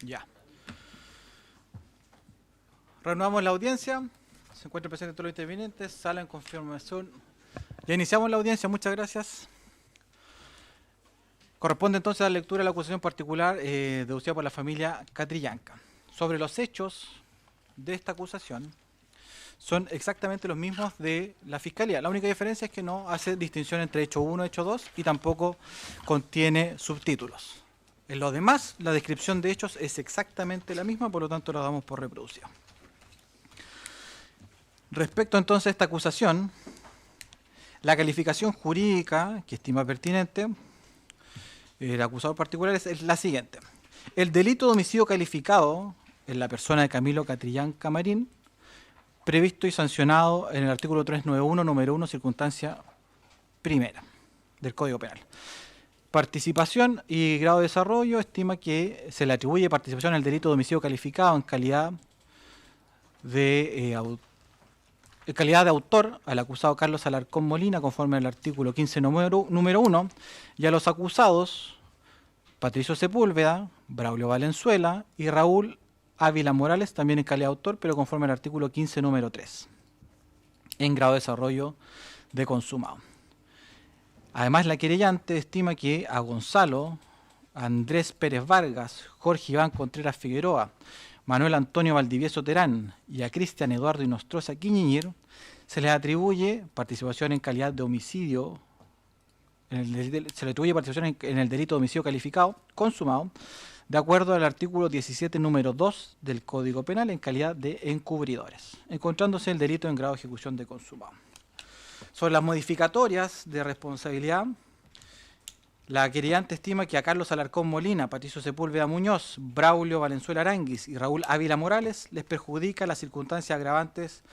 Ya. Reanudamos la audiencia. Se encuentran presentes todos los intervinientes. Sala en confirmación. Ya iniciamos la audiencia. Muchas gracias. Corresponde entonces a la lectura de la acusación particular deducida por la familia Catrillanca. Sobre los hechos de esta acusación, son exactamente los mismos de la Fiscalía. La única diferencia es que no hace distinción entre hecho 1 y hecho 2 y tampoco contiene subtítulos. En lo demás, la descripción de hechos es exactamente la misma, por lo tanto la damos por reproducida. Respecto entonces a esta acusación, la calificación jurídica que estima pertinente el acusador particular es la siguiente. El delito de homicidio calificado en la persona de Camilo Catrillanca Marín, previsto y sancionado en el artículo 391, número 1, circunstancia primera del Código Penal. Participación y grado de desarrollo, estima que se le atribuye participación en el delito de homicidio calificado en calidad de autor al acusado Carlos Alarcón Molina, conforme al artículo 15, número 1, y a los acusados Patricio Sepúlveda, Braulio Valenzuela y Raúl Ávila Morales, también en calidad de autor, pero conforme al artículo 15, número 3, en grado de desarrollo de consumado. Además, la querellante estima que a Gonzalo Andrés Pérez Vargas, Jorge Iván Contreras Figueroa, Manuel Antonio Valdivieso Terán y a Cristian Eduardo Inostroza Quiñiñir se les atribuye participación en calidad de homicidio, se le atribuye participación en el delito de homicidio calificado, consumado, de acuerdo al artículo 17, número 2 del Código Penal, en calidad de encubridores, encontrándose el delito en grado de ejecución de consumado. Sobre las modificatorias de responsabilidad, la querellante estima que a Carlos Alarcón Molina, Patricio Sepúlveda Muñoz, Braulio Valenzuela Aranguis y Raúl Ávila Morales les perjudica las circunstancias agravantes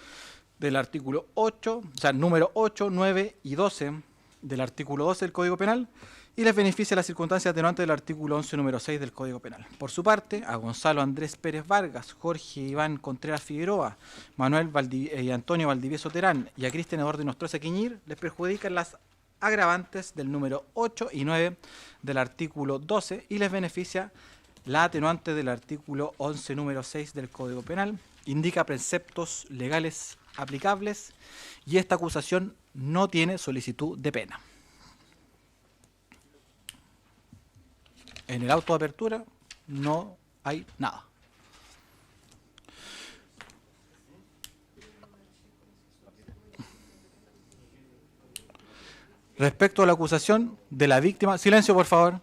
del artículo 8, o sea, número 8, 9 y 12 del artículo 12 del Código Penal, y les beneficia las circunstancias atenuantes del artículo 11, número 6 del Código Penal. Por su parte, a Gonzalo Andrés Pérez Vargas, Jorge Iván Contreras Figueroa, Manuel y Antonio Valdivieso Terán y a Cristian Eduardo Inostroza Quiñir les perjudican las agravantes del número 8 y 9 del artículo 12 y les beneficia la atenuante del artículo 11, número 6 del Código Penal. Indica preceptos legales aplicables y esta acusación no tiene solicitud de pena. En el auto de apertura no hay nada. Respecto a la acusación de la víctima, silencio por favor,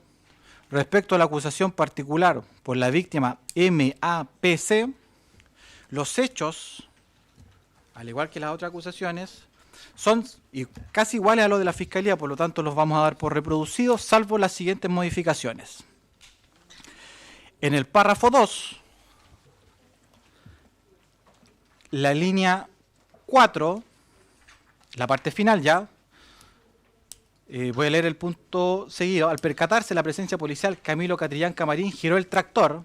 respecto a la acusación particular por la víctima MAPC, los hechos, al igual que las otras acusaciones, son casi iguales a los de la Fiscalía, por lo tanto los vamos a dar por reproducidos, salvo las siguientes modificaciones. En el párrafo 2, la línea 4, la parte final ya, voy a leer el punto seguido. Al percatarse la presencia policial, Camilo Catrillanca Marín giró el tractor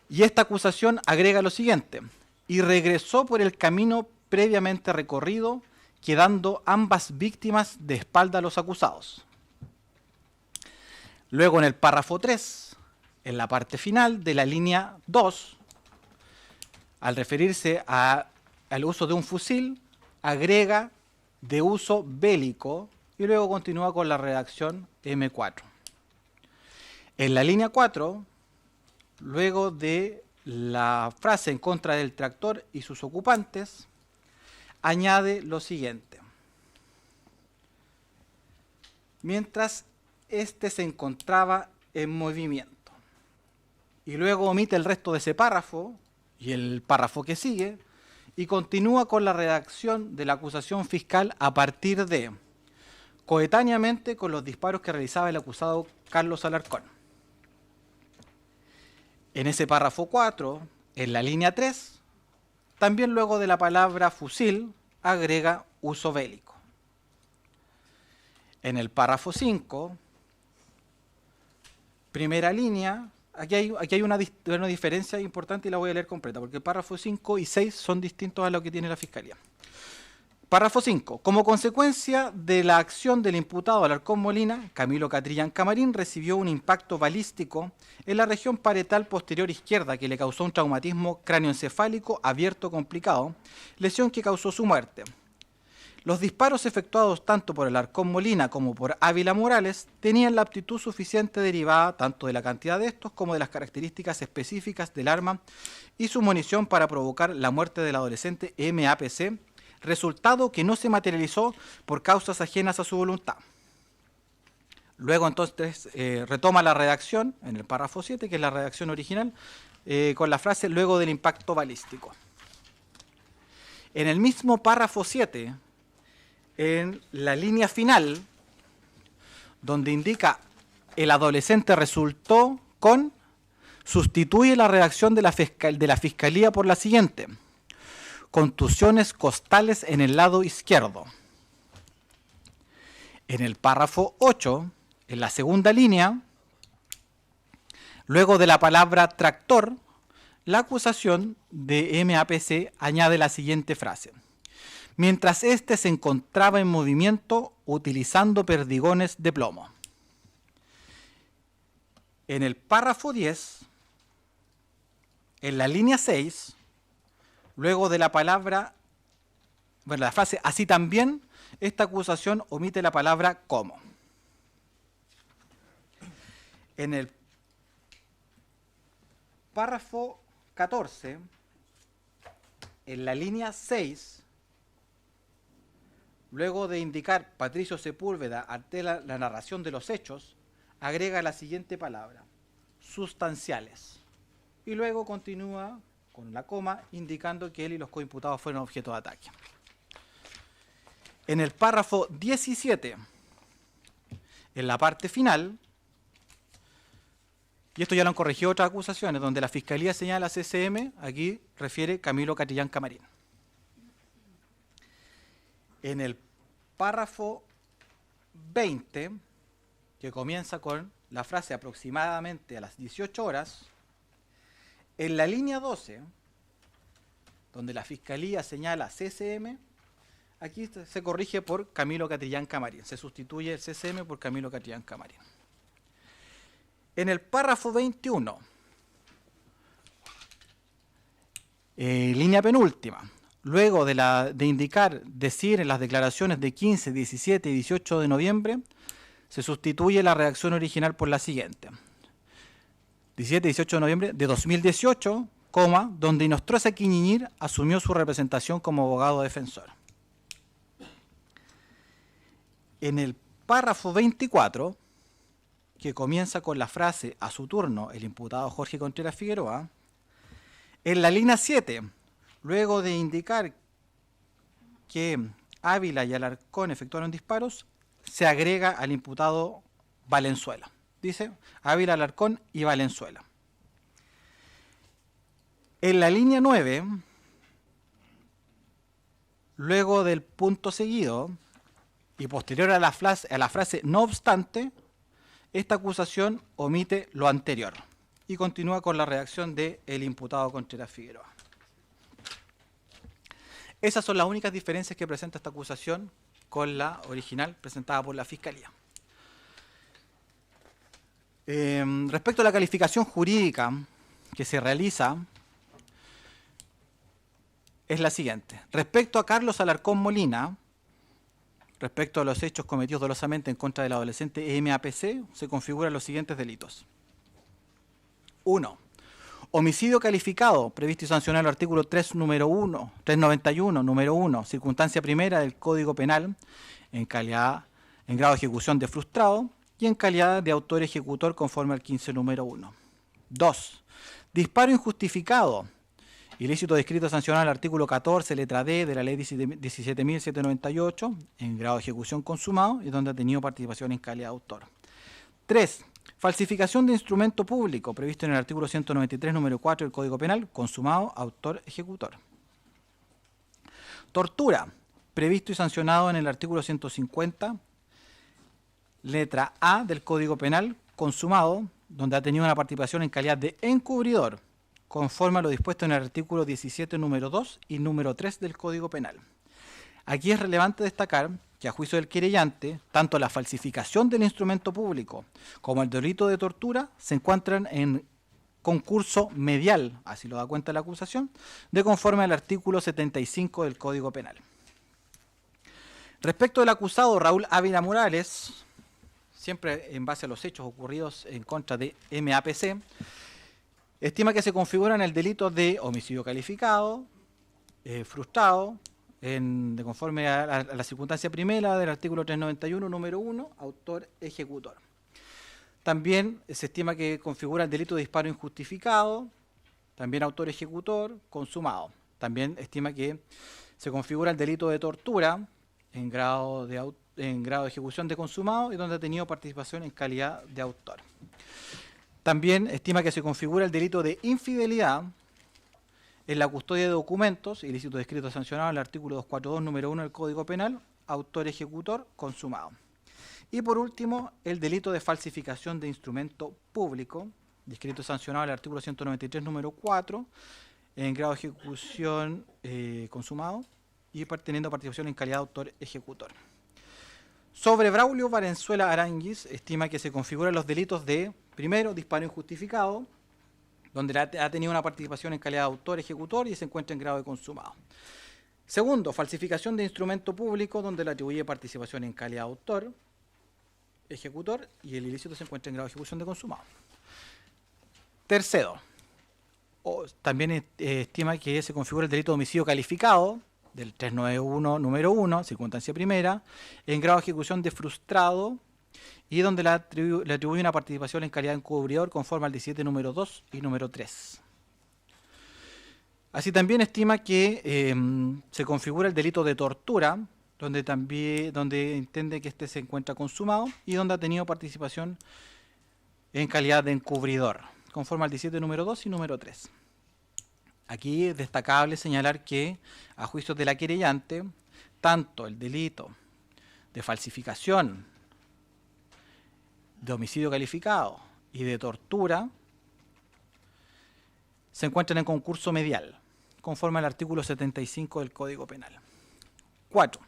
y esta acusación agrega lo siguiente: y regresó por el camino previamente recorrido, quedando ambas víctimas de espalda a los acusados. Luego, en el párrafo 3, en la parte final de la línea 2, al referirse al uso de un fusil, agrega de uso bélico y luego continúa con la redacción M4. En la línea 4, luego de la frase en contra del tractor y sus ocupantes, añade lo siguiente: mientras éste se encontraba en movimiento. Y luego omite el resto de ese párrafo y el párrafo que sigue y continúa con la redacción de la acusación fiscal a partir de: coetáneamente con los disparos que realizaba el acusado Carlos Alarcón. En ese párrafo 4, en la línea 3, también luego de la palabra fusil, agrega uso bélico. En el párrafo 5, primera línea, aquí hay una diferencia importante y la voy a leer completa, porque el párrafo 5 y 6 son distintos a lo que tiene la Fiscalía. Párrafo 5. Como consecuencia de la acción del imputado Alarcón Molina, Camilo Catrillan Camarín recibió un impacto balístico en la región parietal posterior izquierda que le causó un traumatismo cráneoencefálico abierto complicado, lesión que causó su muerte. Los disparos efectuados tanto por Alarcón Molina como por Ávila Morales tenían la aptitud suficiente derivada tanto de la cantidad de estos como de las características específicas del arma y su munición para provocar la muerte del adolescente MAPC, resultado que no se materializó por causas ajenas a su voluntad. Luego entonces retoma la redacción en el párrafo 7, que es la redacción original, con la frase luego del impacto balístico. En el mismo párrafo 7, en la línea final, donde indica el adolescente resultó con, sustituye la redacción de la Fiscalía por la siguiente: contusiones costales en el lado izquierdo. En el párrafo 8, en la segunda línea, luego de la palabra tractor, la acusación de MAPC añade la siguiente frase: mientras éste se encontraba en movimiento utilizando perdigones de plomo. En el párrafo 10, en la línea 6, luego de la frase así también, esta acusación omite la palabra como. En el párrafo 14, en la línea 6, luego de indicar Patricio Sepúlveda ante la narración de los hechos, agrega la siguiente palabra: sustanciales. Y luego continúa con la coma indicando que él y los coimputados fueron objeto de ataque. En el párrafo 17, en la parte final, y esto ya lo han corregido otras acusaciones, donde la Fiscalía señala a CCM, aquí refiere Camilo Catrillan Camarín. En el párrafo 20, que comienza con la frase aproximadamente a las 18 horas, en la línea 12, donde la Fiscalía señala CCM, aquí se corrige por Camilo Catrillan Camarín, se sustituye el CCM por Camilo Catrillan Camarín. En el párrafo 21, línea penúltima, luego de indicar, decir en las declaraciones de 15, 17 y 18 de noviembre, se sustituye la redacción original por la siguiente: 17 y 18 de noviembre de 2018, donde Inostroza Quiñiñir asumió su representación como abogado defensor. En el párrafo 24, que comienza con la frase a su turno el imputado Jorge Contreras Figueroa, en la línea 7, luego de indicar que Ávila y Alarcón efectuaron disparos, se agrega al imputado Valenzuela. Dice Ávila, Alarcón y Valenzuela. En la línea 9, luego del punto seguido y posterior a la frase no obstante, esta acusación omite lo anterior y continúa con la redacción de el imputado Contreras Figueroa. Esas son las únicas diferencias que presenta esta acusación con la original presentada por la Fiscalía. Respecto a la calificación jurídica que se realiza, es la siguiente. Respecto a Carlos Alarcón Molina, respecto a los hechos cometidos dolosamente en contra del adolescente MAPC, se configuran los siguientes delitos. 1. Homicidio calificado, previsto y sancionado en el artículo 391, número 1, circunstancia primera del Código Penal, en grado de ejecución de frustrado y en calidad de autor ejecutor conforme al 15, número 1. 2. Disparo injustificado, ilícito descrito y sancionado en el artículo 14, letra D, de la ley 17.798, en grado de ejecución consumado y donde ha tenido participación en calidad de autor. 3. Falsificación de instrumento público, previsto en el artículo 193, número 4 del Código Penal, consumado, autor, ejecutor. Tortura, previsto y sancionado en el artículo 150, letra A del Código Penal, consumado, donde ha tenido una participación en calidad de encubridor, conforme a lo dispuesto en el artículo 17, número 2 y número 3 del Código Penal. Aquí es relevante destacar que a juicio del querellante, tanto la falsificación del instrumento público como el delito de tortura se encuentran en concurso medial, así lo da cuenta la acusación, de conforme al artículo 75 del Código Penal. Respecto del acusado Raúl Ávila Morales, siempre en base a los hechos ocurridos en contra de MAPC, estima que se configura en el delito de homicidio calificado, frustrado, de conforme a la circunstancia primera del artículo 391, número 1, autor ejecutor. También se estima que configura el delito de disparo injustificado, también autor ejecutor, consumado. También estima que se configura el delito de tortura en grado de ejecución de consumado y donde ha tenido participación en calidad de autor. También estima que se configura el delito de infidelidad en la custodia de documentos, ilícito descrito sancionado en el artículo 242, número 1 del Código Penal, autor ejecutor, consumado. Y por último, el delito de falsificación de instrumento público, descrito sancionado en el artículo 193, número 4, en grado de ejecución consumado y teniendo participación en calidad de autor ejecutor. Sobre Braulio Valenzuela Aránguiz, estima que se configuran los delitos de, primero, disparo injustificado, donde ha tenido una participación en calidad de autor ejecutor y se encuentra en grado de consumado. Segundo, falsificación de instrumento público, donde le atribuye participación en calidad de autor ejecutor y el ilícito se encuentra en grado de ejecución de consumado. Tercero, también estima que se configura el delito de homicidio calificado del 391, número 1, circunstancia primera, en grado de ejecución de frustrado y donde le atribuye una participación en calidad de encubridor conforme al 17, número 2 y número 3. Así también estima que se configura el delito de tortura, donde entiende que este se encuentra consumado y donde ha tenido participación en calidad de encubridor, conforme al 17, número 2 y número 3. Aquí es destacable señalar que, a juicio de la querellante, tanto el delito de falsificación, de homicidio calificado y de tortura se encuentran en concurso medial, conforme al artículo 75 del Código Penal. 4.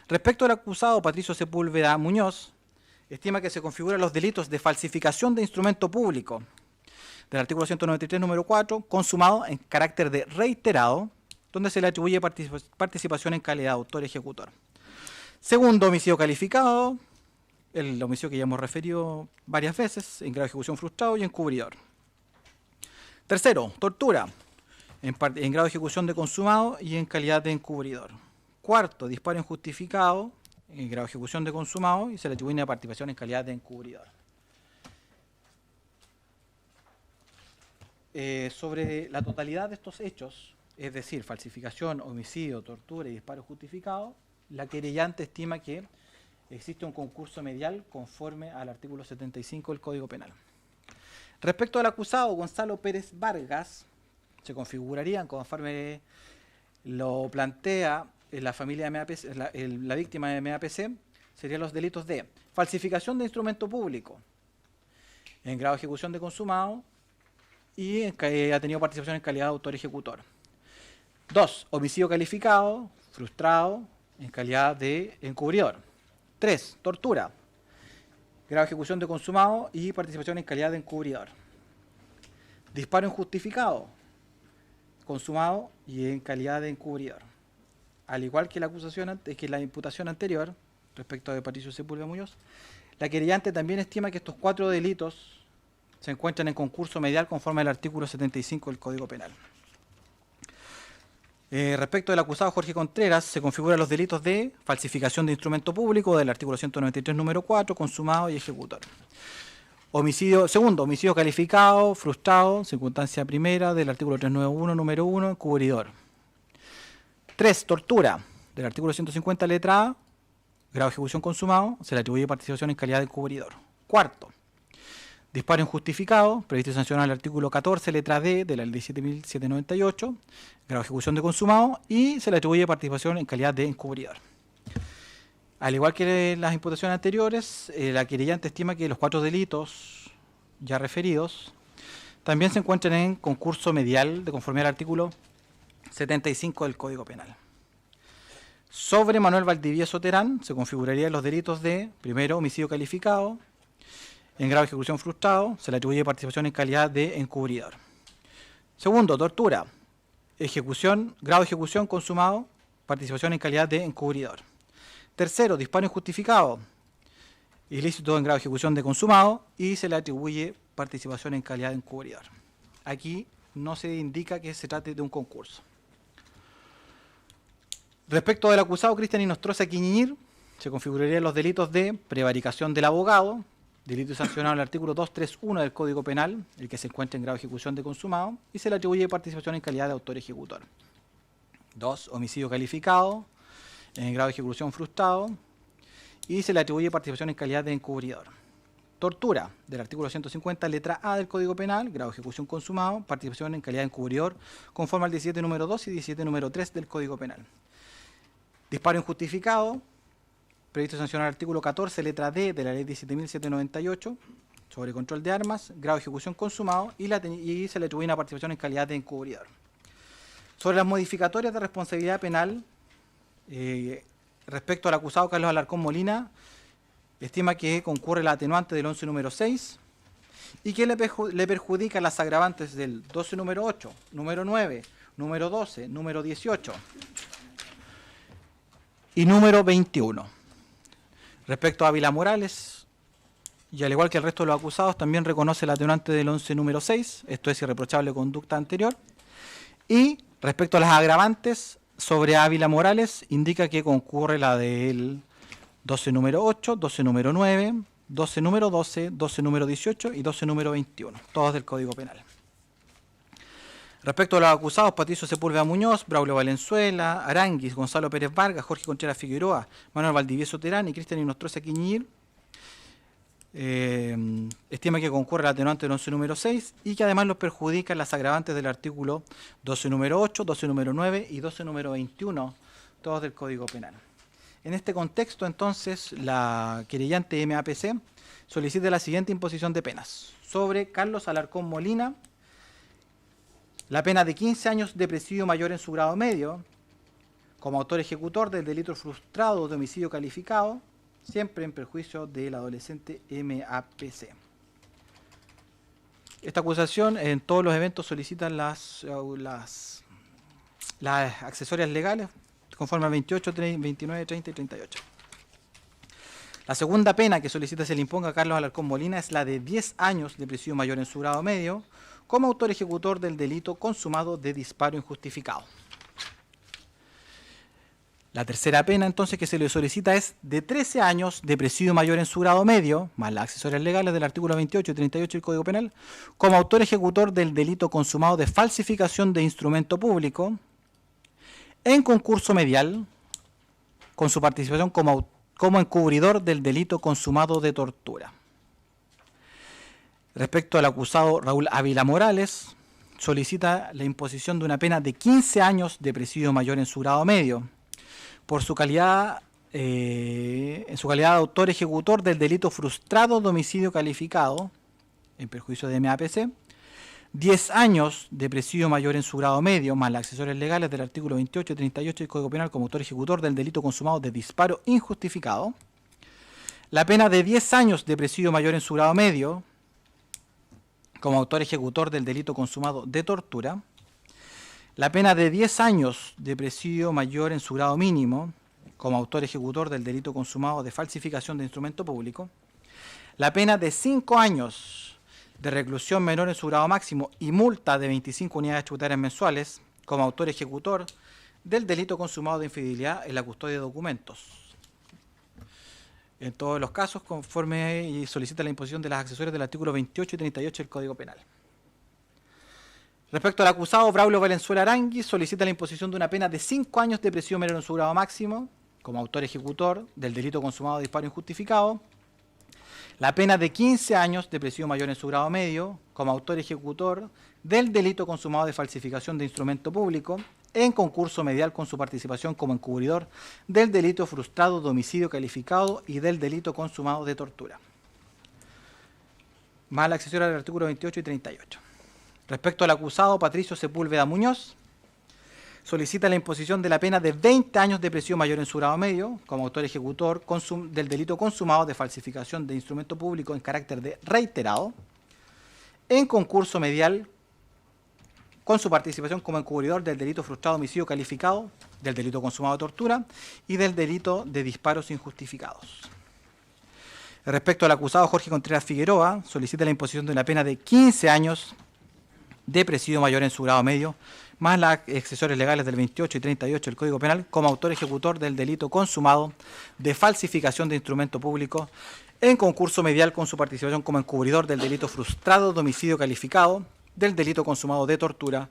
Respecto al acusado Patricio Sepúlveda Muñoz, estima que se configuran los delitos de falsificación de instrumento público del artículo 193, número 4, consumado en carácter de reiterado, donde se le atribuye participación en calidad de autor ejecutor. Segundo, homicidio calificado, el homicidio que ya hemos referido varias veces, en grado de ejecución frustrado y encubridor. Tercero, tortura, en grado de ejecución de consumado y en calidad de encubridor. Cuarto, disparo injustificado, en grado de ejecución de consumado y se le atribuye una participación en calidad de encubridor. Sobre la totalidad de estos hechos, es decir, falsificación, homicidio, tortura y disparo justificado, la querellante estima que existe un concurso medial conforme al artículo 75 del Código Penal. Respecto al acusado Gonzalo Pérez Vargas, se configurarían conforme lo plantea la familia de MAPC, la víctima de MAPC, serían los delitos de falsificación de instrumento público en grado de ejecución de consumado y ha tenido participación en calidad de autor ejecutor. 2. Homicidio calificado, frustrado, en calidad de encubridor. 3. Tortura, grado de ejecución de consumado y participación en calidad de encubridor. Disparo injustificado, consumado y en calidad de encubridor. Al igual que la imputación anterior, respecto de Patricio Sepúlveda Muñoz, la querellante también estima que estos 4 delitos se encuentran en concurso medial conforme al artículo 75 del Código Penal. Respecto del acusado Jorge Contreras, se configuran los delitos de falsificación de instrumento público del artículo 193, número 4, consumado y ejecutor. Segundo, homicidio calificado, frustrado, circunstancia primera del artículo 391, número 1, encubridor. 3. Tortura, del artículo 150, letra A, grado de ejecución consumado, se le atribuye participación en calidad de encubridor. 4. Disparo injustificado, previsto y sancionado en el artículo 14, letra D, de la ley 17.798, grado de ejecución de consumado, y se le atribuye participación en calidad de encubridor. Al igual que las imputaciones anteriores, la querellante estima que los 4 delitos ya referidos también se encuentran en concurso medial de conformidad al artículo 75 del Código Penal. Sobre Manuel Valdivieso Terán se configurarían los delitos de, primero, homicidio calificado, en grado de ejecución frustrado, se le atribuye participación en calidad de encubridor. Segundo, tortura, grado de ejecución consumado, participación en calidad de encubridor. Tercero, disparo injustificado, ilícito en grado de ejecución de consumado y se le atribuye participación en calidad de encubridor. Aquí no se indica que se trate de un concurso. Respecto del acusado Cristian Inostroza Quiñiñir, se configurarían los delitos de prevaricación del abogado, delito sancionado en el artículo 231 del Código Penal, el que se encuentra en grado de ejecución de consumado, y se le atribuye participación en calidad de autor ejecutor. 2. Homicidio calificado, en grado de ejecución frustrado, y se le atribuye participación en calidad de encubridor. Tortura, del artículo 150, letra A del Código Penal, grado de ejecución consumado, participación en calidad de encubridor, conforme al 17 número 2 y 17 número 3 del Código Penal. Disparo injustificado, previsto sancionar el artículo 14, letra D de la ley 17.798, sobre control de armas, grado de ejecución consumado, y se le atribuye una participación en calidad de encubridor. Sobre las modificatorias de responsabilidad penal, respecto al acusado Carlos Alarcón Molina, estima que concurre la atenuante del 11 número 6 y que le perjudica las agravantes del 12 número 8, número 9, número 12, número 18 y número 21. Respecto a Ávila Morales, y al igual que el resto de los acusados, también reconoce la atenuante del 11 número 6, esto es irreprochable conducta anterior, y respecto a las agravantes sobre Ávila Morales, indica que concurre la del 12 número 8, 12 número 9, 12 número 12, 12 número 18 y 12 número 21, todos del Código Penal. Respecto a los acusados, Patricio Sepúlveda Muñoz, Braulio Valenzuela, Aranguis, Gonzalo Pérez Vargas, Jorge Contreras Figueroa, Manuel Valdivieso Terán y Cristian Inostroza Quiñiñir, estima que concurre la atenuante del 11 número 6 y que además los perjudican las agravantes del artículo 12 número 8, 12 número 9 y 12 número 21, todos del Código Penal. En este contexto, entonces, la querellante MAPC solicita la siguiente imposición de penas. Sobre Carlos Alarcón Molina, la pena de 15 años de presidio mayor en su grado medio, como autor ejecutor del delito frustrado de homicidio calificado, siempre en perjuicio del adolescente MAPC. Esta acusación en todos los eventos solicitan las accesorias legales conforme a 28, 29, 30 y 38. La segunda pena que solicita se le imponga a Carlos Alarcón Molina es la de 10 años de presidio mayor en su grado medio como autor ejecutor del delito consumado de disparo injustificado. La tercera pena, entonces, que se le solicita es de 13 años de presidio mayor en su grado medio, más las accesorias legales del artículo 28 y 38 del Código Penal, como autor ejecutor del delito consumado de falsificación de instrumento público, en concurso medial, con su participación como encubridor del delito consumado de tortura. Respecto al acusado Raúl Ávila Morales, solicita la imposición de una pena de 15 años de presidio mayor en su grado medio, por su calidad, en su calidad de autor ejecutor del delito frustrado de homicidio calificado, en perjuicio de MAPC, 10 años de presidio mayor en su grado medio, más las accesorias legales del artículo 28 y 38 del Código Penal como autor ejecutor del delito consumado de disparo injustificado, la pena de 10 años de presidio mayor en su grado medio, como autor ejecutor del delito consumado de tortura, la pena de 10 años de presidio mayor en su grado mínimo, como autor ejecutor del delito consumado de falsificación de instrumento público, la pena de 5 años de reclusión menor en su grado máximo y multa de 25 unidades tributarias mensuales, como autor ejecutor del delito consumado de infidelidad en la custodia de documentos. En todos los casos, conforme y solicita la imposición de las accesorias del artículo 28 y 38 del Código Penal. Respecto al acusado Braulio Valenzuela Aranguis, solicita la imposición de una pena de 5 años de prisión menor en su grado máximo, como autor ejecutor del delito consumado de disparo injustificado, la pena de 15 años de prisión mayor en su grado medio, como autor ejecutor del delito consumado de falsificación de instrumento público, en concurso medial con su participación como encubridor del delito frustrado de homicidio calificado y del delito consumado de tortura. Más la accesoria del artículo 28 y 38. Respecto al acusado Patricio Sepúlveda Muñoz, solicita la imposición de la pena de 20 años de prisión mayor en su grado medio como autor ejecutor del delito consumado de falsificación de instrumento público en carácter de reiterado en concurso medial con su participación como encubridor del delito frustrado de homicidio calificado, del delito consumado de tortura y del delito de disparos injustificados. Respecto al acusado Jorge Contreras Figueroa, solicita la imposición de una pena de 15 años de presidio mayor en su grado medio, más las accesorias legales del 28 y 38 del Código Penal, como autor ejecutor del delito consumado de falsificación de instrumento público en concurso medial con su participación como encubridor del delito frustrado de homicidio calificado, del delito consumado de tortura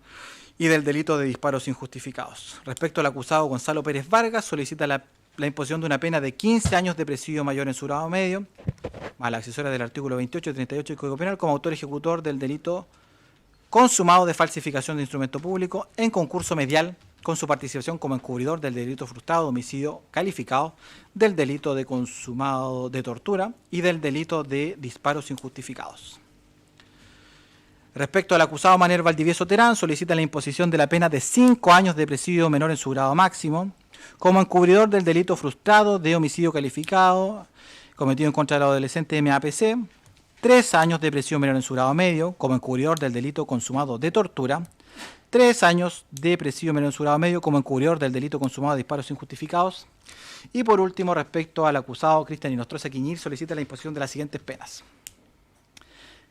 y del delito de disparos injustificados. Respecto al acusado Gonzalo Pérez Vargas, solicita la imposición de una pena de 15 años de presidio mayor en su grado medio, más la accesoria del artículo 28 y 38 del Código Penal, como autor ejecutor del delito consumado de falsificación de instrumento público en concurso medial con su participación como encubridor del delito frustrado de homicidio calificado, del delito de consumado de tortura y del delito de disparos injustificados. Respecto al acusado Manuel Valdivieso Terán, solicita la imposición de la pena de 5 años de presidio menor en su grado máximo, como encubridor del delito frustrado de homicidio calificado cometido en contra del adolescente MAPC, 3 años de prisión menor en su grado medio, como encubridor del delito consumado de tortura, 3 años de presidio menor en su grado medio, como encubridor del delito consumado de disparos injustificados. Y por último, respecto al acusado Cristian Inostroza Quiñir, solicita la imposición de las siguientes penas.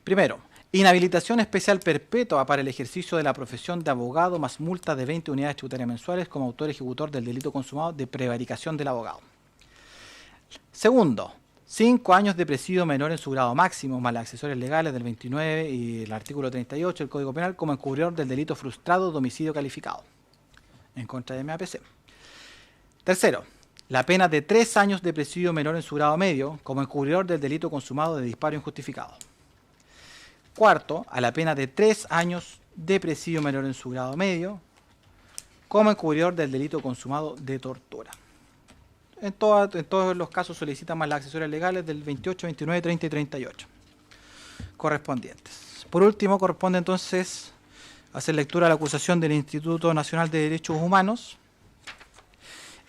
Primero, inhabilitación especial perpetua para el ejercicio de la profesión de abogado más multa de 20 unidades tributarias mensuales como autor ejecutor del delito consumado de prevaricación del abogado. Segundo, 5 años de presidio menor en su grado máximo, más las accesorias legales del 29 y el artículo 38 del Código Penal como encubridor del delito frustrado de homicidio calificado en contra de MAPC. Tercero, la pena de 3 años de presidio menor en su grado medio como encubridor del delito consumado de disparo injustificado. Cuarto, a la pena de 3 años de presidio menor en su grado medio como encubridor del delito consumado de tortura. En todos los casos solicitan más las accesorias legales del 28, 29, 30 y 38 correspondientes. Por último, corresponde entonces hacer lectura a la acusación del Instituto Nacional de Derechos Humanos.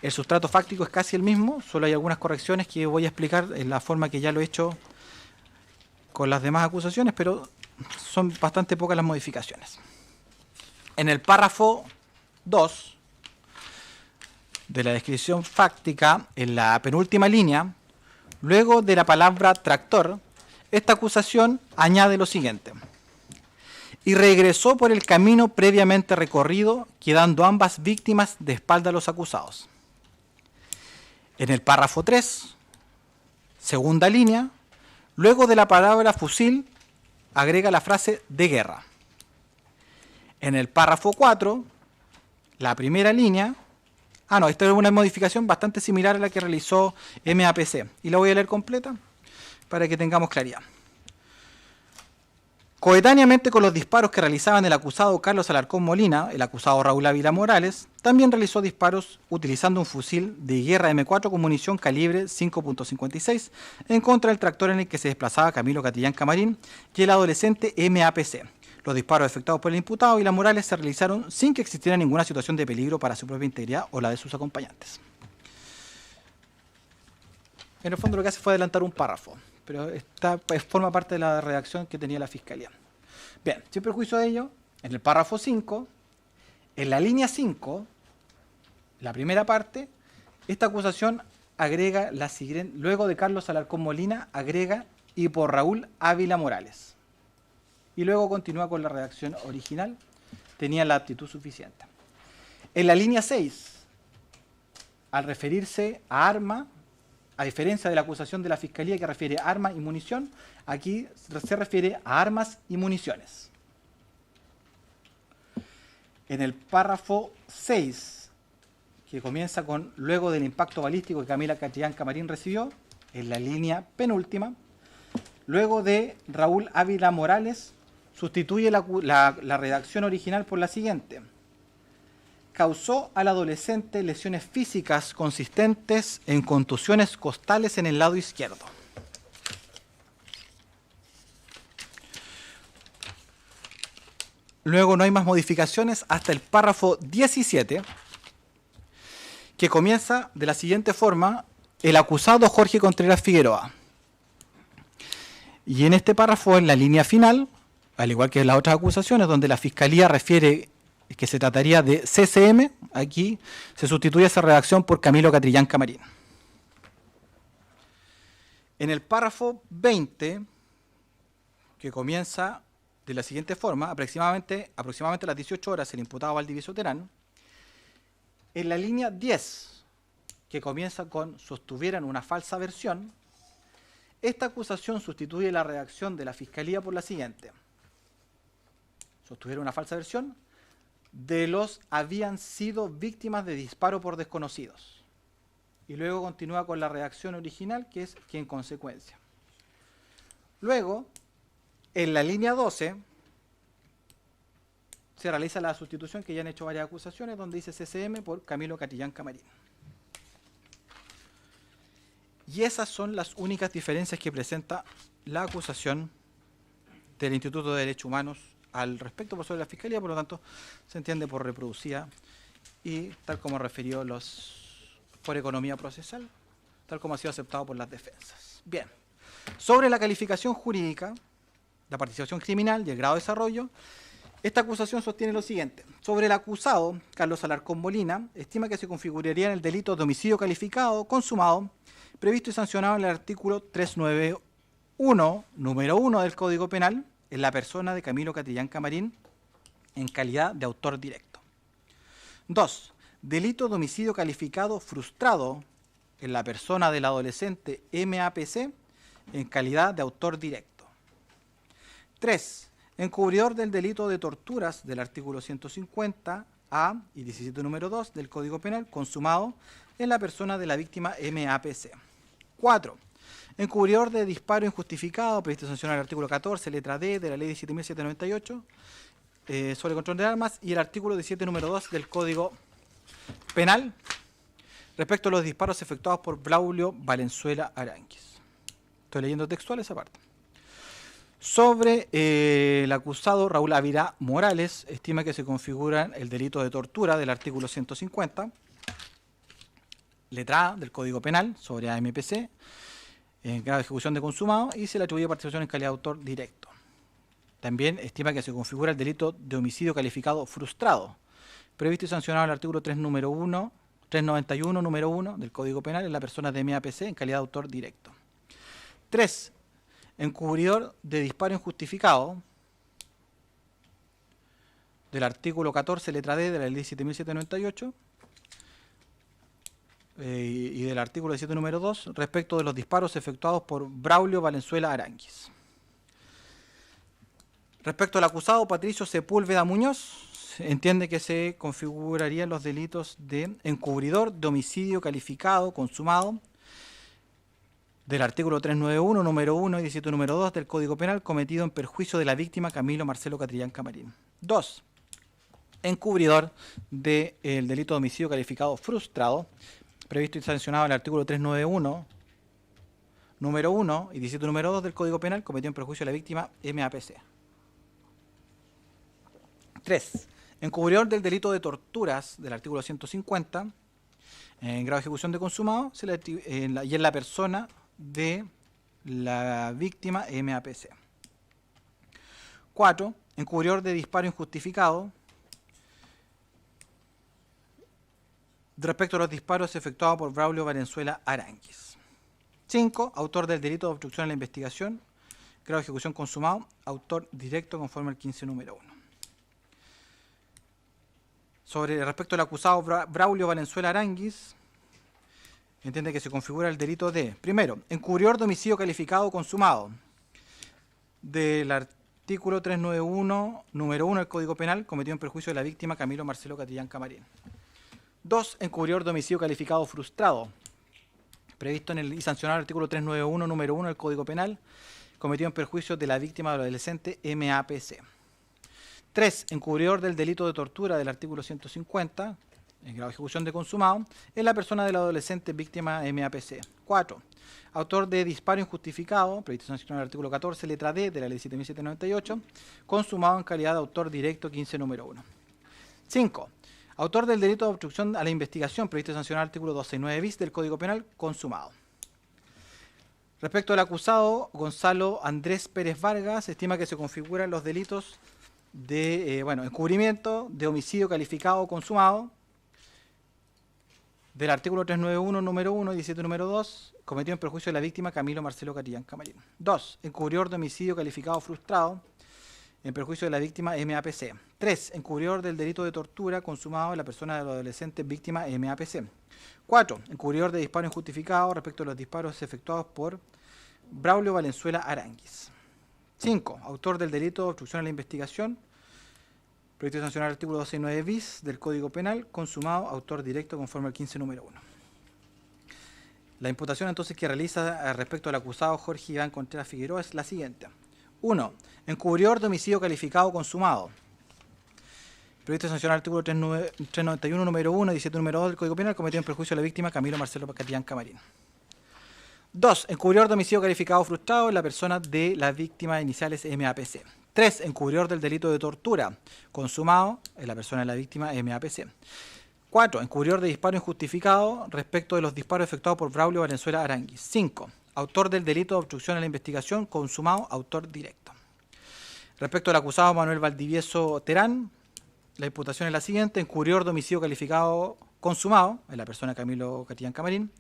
El sustrato fáctico es casi el mismo, solo hay algunas correcciones que voy a explicar en la forma que ya lo he hecho con las demás acusaciones, pero son bastante pocas las modificaciones. En el párrafo 2 de la descripción fáctica, en la penúltima línea, luego de la palabra tractor, esta acusación añade lo siguiente: y regresó por el camino previamente recorrido, quedando ambas víctimas de espalda a los acusados. En el párrafo 3, segunda línea, luego de la palabra fusil, agrega la frase de guerra. En el párrafo 4, la primera línea, esta es una modificación bastante similar a la que realizó MAPC, y la voy a leer completa para que tengamos claridad. Coetáneamente con los disparos que realizaban el acusado Carlos Alarcón Molina, el acusado Raúl Ávila Morales también realizó disparos utilizando un fusil de guerra M4 con munición calibre 5.56 en contra del tractor en el que se desplazaba Camilo Catillán Camarín y el adolescente MAPC. Los disparos efectuados por el imputado y la Morales se realizaron sin que existiera ninguna situación de peligro para su propia integridad o la de sus acompañantes. En el fondo lo que hace fue adelantar un párrafo, pero forma parte de la redacción que tenía la Fiscalía. Bien, sin perjuicio de ello, en el párrafo 5, en la línea 5, la primera parte, esta acusación agrega la siguiente: luego de Carlos Alarcón Molina, agrega y por Raúl Ávila Morales. Y luego continúa con la redacción original, tenía la aptitud suficiente. En la línea 6, al referirse a arma, a diferencia de la acusación de la Fiscalía que refiere a arma y munición, aquí se refiere a armas y municiones. En el párrafo 6, que comienza con luego del impacto balístico que Camila Catillán Camarín recibió, en la línea penúltima, luego de Raúl Ávila Morales, sustituye la redacción original por la siguiente: causó al adolescente lesiones físicas consistentes en contusiones costales en el lado izquierdo. Luego no hay más modificaciones hasta el párrafo 17, que comienza de la siguiente forma: el acusado Jorge Contreras Figueroa. Y en este párrafo, en la línea final, al igual que en las otras acusaciones, donde la Fiscalía refiere que se trataría de CCM, aquí se sustituye esa redacción por Camilo Catrillan Camarín. En el párrafo 20, que comienza de la siguiente forma: aproximadamente a las 18 horas el imputado Valdivieso Terán, en la línea 10, que comienza con sostuvieran una falsa versión, esta acusación sustituye la redacción de la Fiscalía por la siguiente: sostuvieron una falsa versión de los habían sido víctimas de disparo por desconocidos. Y luego continúa con la redacción original, que es que en consecuencia. Luego, en la línea 12, se realiza la sustitución que ya han hecho varias acusaciones, donde dice CCM por Camilo Catrillan Camarín. Y esas son las únicas diferencias que presenta la acusación del Instituto de Derechos Humanos al respecto por sobre la Fiscalía, por lo tanto se entiende por reproducida y tal como refirió por economía procesal, tal como ha sido aceptado por las defensas. Bien, sobre la calificación jurídica, la participación criminal y el grado de desarrollo, esta acusación sostiene lo siguiente: sobre el acusado, Carlos Alarcón Molina, estima que se configuraría en el delito de homicidio calificado, consumado, previsto y sancionado en el artículo 391, número 1 del Código Penal, en la persona de Camilo Catrillan Camarín, en calidad de autor directo. 2. Delito de homicidio calificado frustrado, en la persona del adolescente MAPC, en calidad de autor directo. 3. Encubridor del delito de torturas del artículo 150A y 17 número 2 del Código Penal, consumado en la persona de la víctima MAPC. 4. Encubridor de disparo injustificado, previsto sancionar el artículo 14, letra D de la ley 17.798 sobre control de armas y el artículo 17 número 2 del Código Penal respecto a los disparos efectuados por Braulio Valenzuela Aránguiz. Estoy leyendo textual esa parte. Sobre el acusado Raúl Ávila Morales, estima que se configura el delito de tortura del artículo 150, letra A del Código Penal, sobre AMPC, en grado de ejecución de consumado, y se le atribuye participación en calidad de autor directo. También estima que se configura el delito de homicidio calificado frustrado, previsto y sancionado en el artículo 391, número 1 del Código Penal, en la persona de MAPC, en calidad de autor directo. 3. Encubridor de disparo injustificado del artículo 14, letra D de la ley 17.798 y del artículo 17 número 2 respecto de los disparos efectuados por Braulio Valenzuela Aránguiz. Respecto al acusado Patricio Sepúlveda Muñoz, entiende que se configurarían los delitos de encubridor de homicidio calificado, consumado, del artículo 391, número 1 y 17 número 2 del Código Penal, cometido en perjuicio de la víctima Camilo Marcelo Catrillan Camarín. 2. Encubridor del delito de homicidio calificado frustrado, previsto y sancionado en el artículo 391, número 1 y 17 número 2 del Código Penal, cometido en perjuicio de la víctima MAPC. 3. Encubridor del delito de torturas del artículo 150, en grado de ejecución de consumado, y en la persona de la víctima MAPC. 4. Encubridor de disparo injustificado respecto a los disparos efectuados por Braulio Valenzuela Aránguiz. 5. Autor del delito de obstrucción a la investigación, grado de ejecución consumado, autor directo conforme al 15 número 1. Respecto al acusado Braulio Valenzuela Aránguiz, entiende que se configura el delito de, primero, encubridor de homicidio calificado consumado del artículo 391, número 1 del Código Penal, cometido en perjuicio de la víctima Camilo Marcelo Catrillan Camarín. 2. Encubridor de homicidio calificado frustrado, previsto y sancionado en el artículo 391, número 1 del Código Penal, cometido en perjuicio de la víctima del adolescente MAPC. 3. Encubridor del delito de tortura del artículo 150, en grado de ejecución de consumado, es la persona del adolescente víctima MAPC. 4. Autor de disparo injustificado, previsto sancionado en el artículo 14, letra D de la ley 7.798, consumado en calidad de autor directo 15 número 1. 5. Autor del delito de obstrucción a la investigación, previsto sancionado en el artículo 269 bis del Código Penal, consumado. Respecto al acusado Gonzalo Andrés Pérez Vargas, se estima que se configuran los delitos de encubrimiento, de homicidio calificado o consumado, del artículo 391 número 1 y 17 número 2, cometido en perjuicio de la víctima Camilo Marcelo Catillán Camarín. 2. Encubridor de homicidio calificado frustrado, en perjuicio de la víctima MAPC. 3. Encubridor del delito de tortura consumado en la persona del adolescente víctima MAPC. 4. Encubridor de disparo injustificado respecto a los disparos efectuados por Braulio Valenzuela Aránguiz. 5. Autor del delito de obstrucción a la investigación, previsto sancionar el artículo 269 bis del Código Penal, consumado, autor directo conforme al 15 número 1. La imputación entonces que realiza respecto al acusado Jorge Iván Contreras Figueroa es la siguiente. 1. Encubridor de homicidio calificado consumado, previsto sancionar el artículo 391 número 1 y 17 número 2 del Código Penal, cometido en perjuicio de la víctima Camilo Marcelo Catillán Camarín. 2. Encubridor de homicidio calificado frustrado en la persona de la víctima iniciales MAPC. 3. Encubridor del delito de tortura consumado en la persona de la víctima MAPC. 4. Encubridor de disparo injustificado respecto de los disparos efectuados por Braulio Valenzuela Aránguiz. 5. Autor del delito de obstrucción a la investigación consumado, autor directo. Respecto al acusado Manuel Valdivieso Terán, la imputación es la siguiente. Encubridor de homicidio calificado consumado en la persona Camilo Catillán Camarín.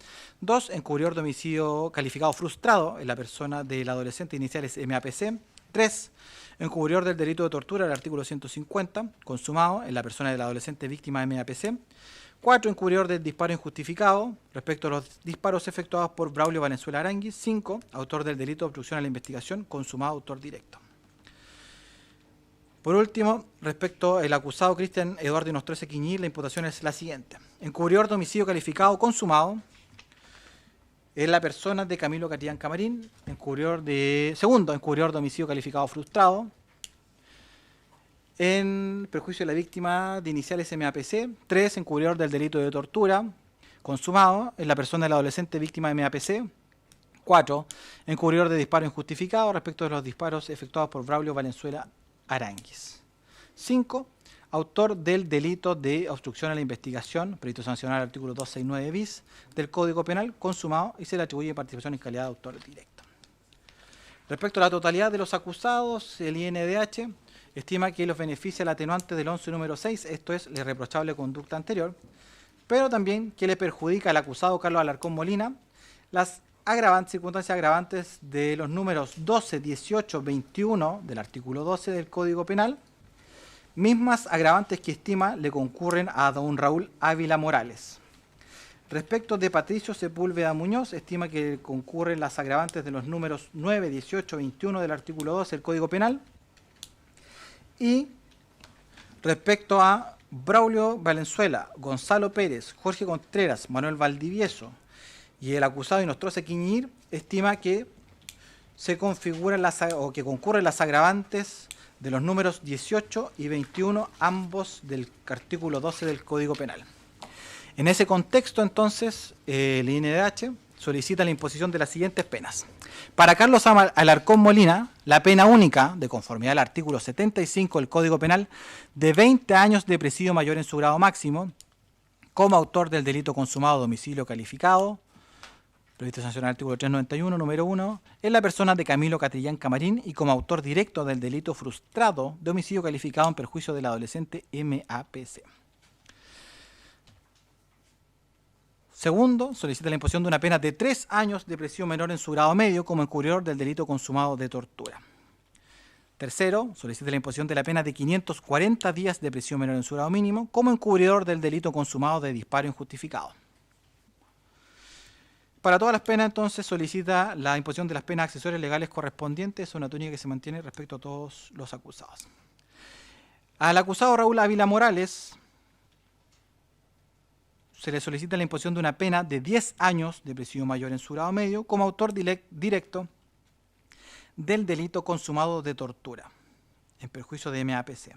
2. Encubridor de homicidio calificado frustrado en la persona del adolescente iniciales MAPC. 3. Encubridor del delito de tortura, el artículo 150, consumado en la persona del adolescente víctima MAPC. 4. Encubridor del disparo injustificado respecto a los disparos efectuados por Braulio Valenzuela Aránguiz. 5. Autor del delito de obstrucción a la investigación, consumado, autor directo. Por último, respecto al acusado Cristian Eduardo Inostroza Quiñí, la imputación es la siguiente. Encubridor de homicidio calificado consumado en la persona de Camilo Catillán Camarín. Encubridor de homicidio calificado frustrado en perjuicio de la víctima de iniciales MAPC. 3. Encubridor del delito de tortura consumado en la persona del adolescente víctima de MAPC. 4. Encubridor de disparo injustificado respecto de los disparos efectuados por Braulio Valenzuela Aránguiz. 5. Autor del delito de obstrucción a la investigación, previsto sancionar el artículo 269 bis del Código Penal, consumado, y se le atribuye participación en calidad de autor directo. Respecto a la totalidad de los acusados, el INDH estima que los beneficia el atenuante del 11 número 6, esto es, la irreprochable conducta anterior, pero también que le perjudica al acusado Carlos Alarcón Molina las circunstancias agravantes de los números 12, 18, 21 del artículo 12 del Código Penal, mismas agravantes que estima le concurren a don Raúl Ávila Morales. Respecto de Patricio Sepúlveda Muñoz, estima que concurren las agravantes de los números 9, 18, 21 del artículo 12 del Código Penal. Y respecto a Braulio Valenzuela, Gonzalo Pérez, Jorge Contreras, Manuel Valdivieso y el acusado Inostroza Quiñí, estima que se configuran que concurren las agravantes de los números 18 y 21, ambos del artículo 12 del Código Penal. En ese contexto, entonces, el INDH solicita la imposición de las siguientes penas. Para Carlos Alarcón Molina, la pena única, de conformidad al artículo 75 del Código Penal, de 20 años de presidio mayor en su grado máximo, como autor del delito consumado de homicidio calificado, previsto sancionar el artículo 391, número 1, en la persona de Camilo Catillán Camarín y como autor directo del delito frustrado de homicidio calificado en perjuicio del adolescente MAPC. Segundo, solicita la imposición de una pena de 3 años de prisión menor en su grado medio como encubridor del delito consumado de tortura. Tercero, solicita la imposición de la pena de 540 días de prisión menor en su grado mínimo como encubridor del delito consumado de disparo injustificado. Para todas las penas, entonces, solicita la imposición de las penas accesorias legales correspondientes, una tónica que se mantiene respecto a todos los acusados. Al acusado Raúl Ávila Morales se le solicita la imposición de una pena de 10 años de prisión mayor en su grado medio como autor directo del delito consumado de tortura en perjuicio de MAPC.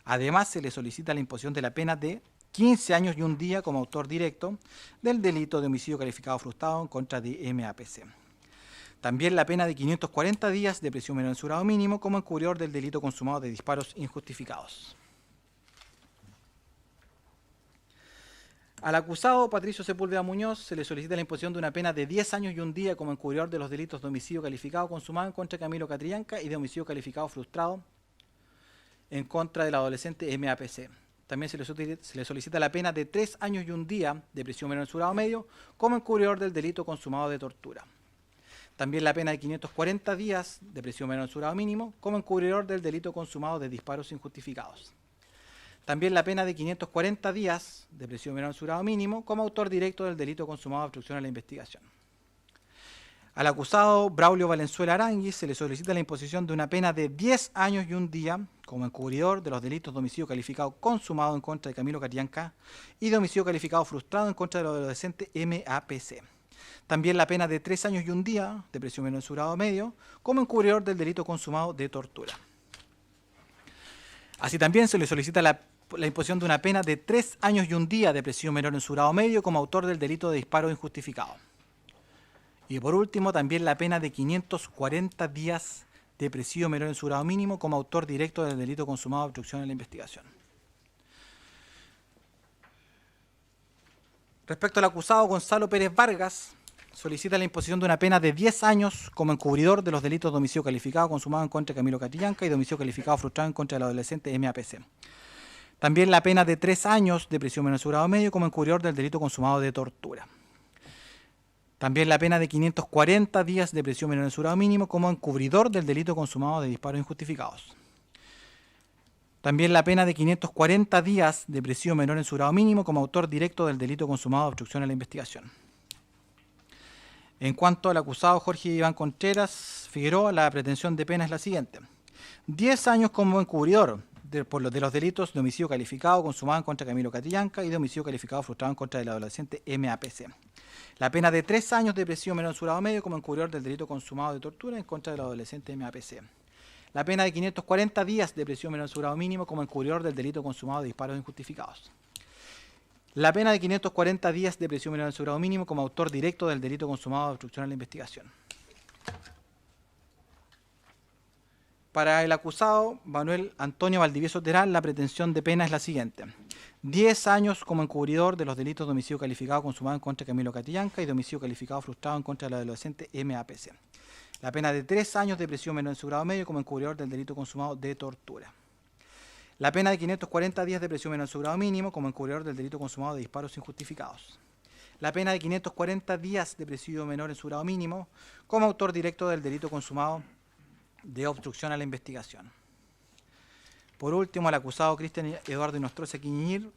Además, se le solicita la imposición de la pena de 15 años y un día como autor directo del delito de homicidio calificado frustrado en contra de MAPC. También la pena de 540 días de prisión menor en su grado mínimo como encubridor del delito consumado de disparos injustificados. Al acusado Patricio Sepúlveda Muñoz se le solicita la imposición de una pena de 10 años y un día como encubridor de los delitos de homicidio calificado consumado en contra de Camilo Catrillanca y de homicidio calificado frustrado en contra del adolescente MAPC. También se le solicita la pena de 3 años y un día de prisión menor en su grado medio como encubridor del delito consumado de tortura. También la pena de 540 días de prisión menor en su grado mínimo como encubridor del delito consumado de disparos injustificados. También la pena de 540 días de prisión menor en su grado mínimo como autor directo del delito consumado de obstrucción a la investigación. Al acusado Braulio Valenzuela Aranguis se le solicita la imposición de una pena de 10 años y un día como encubridor de los delitos de homicidio calificado consumado en contra de Camilo Catrillanca y de homicidio calificado frustrado en contra del adolescente MAPC. También la pena de 3 años y un día de prisión menor en su grado medio como encubridor del delito consumado de tortura. Así también se le solicita la imposición de una pena de 3 años y un día de prisión menor en su grado medio como autor del delito de disparo injustificado. Y por último, también la pena de 540 días de presidio menor en su grado mínimo como autor directo del delito consumado de obstrucción a la investigación. Respecto al acusado Gonzalo Pérez Vargas, solicita la imposición de una pena de 10 años como encubridor de los delitos de homicidio calificado consumado en contra de Camilo Catrillanca y de homicidio calificado frustrado en contra del adolescente MAPC. También la pena de 3 años de prisión menor en su grado medio como encubridor del delito consumado de tortura. También la pena de 540 días de prisión menor en su grado mínimo como encubridor del delito consumado de disparos injustificados. También la pena de 540 días de prisión menor en su grado mínimo como autor directo del delito consumado de obstrucción a la investigación. En cuanto al acusado Jorge Iván Contreras Figueroa, la pretensión de pena es la siguiente: 10 años como encubridor de los delitos de homicidio calificado consumado en contra de Camilo Catrillanca y de homicidio calificado frustrado en contra del adolescente MAPC. La pena de 3 años de prisión menor en su grado medio como encubridor del delito consumado de tortura en contra del adolescente MAPC. La pena de 540 días de prisión menor en su grado mínimo como encubridor del delito consumado de disparos injustificados. La pena de 540 días de prisión menor en su grado mínimo como autor directo del delito consumado de obstrucción a la investigación. Para el acusado Manuel Antonio Valdivieso Terán, la pretensión de pena es la siguiente: 10 años como encubridor de los delitos de homicidio calificado consumado en contra de Camilo Catrillanca y de homicidio calificado frustrado en contra del adolescente MAPC. La pena de 3 años de prisión menor en su grado medio como encubridor del delito consumado de tortura. La pena de 540 días de prisión menor en su grado mínimo como encubridor del delito consumado de disparos injustificados. La pena de 540 días de presidio menor en su grado mínimo como autor directo del delito consumado de obstrucción a la investigación. Por último, el acusado Cristian Eduardo Inostroza Quiñir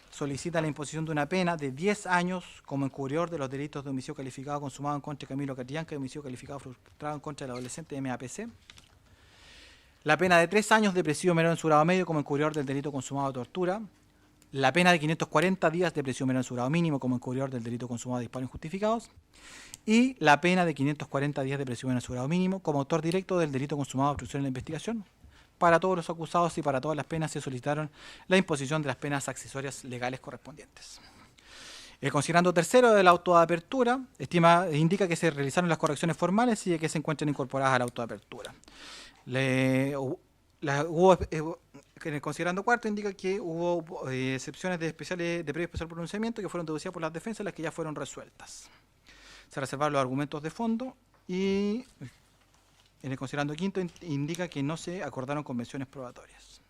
solicita la imposición de una pena de 10 años como encubridor de los delitos de homicidio calificado consumado en contra de Camilo Catrillanca y homicidio calificado frustrado en contra del adolescente MAPC. La pena de 3 años de presidio menor en su grado medio como encubridor del delito consumado de tortura. La pena de 540 días de presidio menor en su grado mínimo como encubridor del delito consumado de disparos injustificados. Y la pena de 540 días de presidio menor en su grado mínimo como autor directo del delito consumado de obstrucción a la investigación. Para todos los acusados y para todas las penas se solicitaron la imposición de las penas accesorias legales correspondientes. El considerando tercero del auto de apertura indica que se realizaron las correcciones formales y que se encuentran incorporadas al auto de apertura. En el considerando cuarto indica que hubo excepciones de previo especial pronunciamiento que fueron deducidas por las defensas, las que ya fueron resueltas. Se reservaron los argumentos de fondo y en el considerando quinto indica que no se acordaron convenciones probatorias.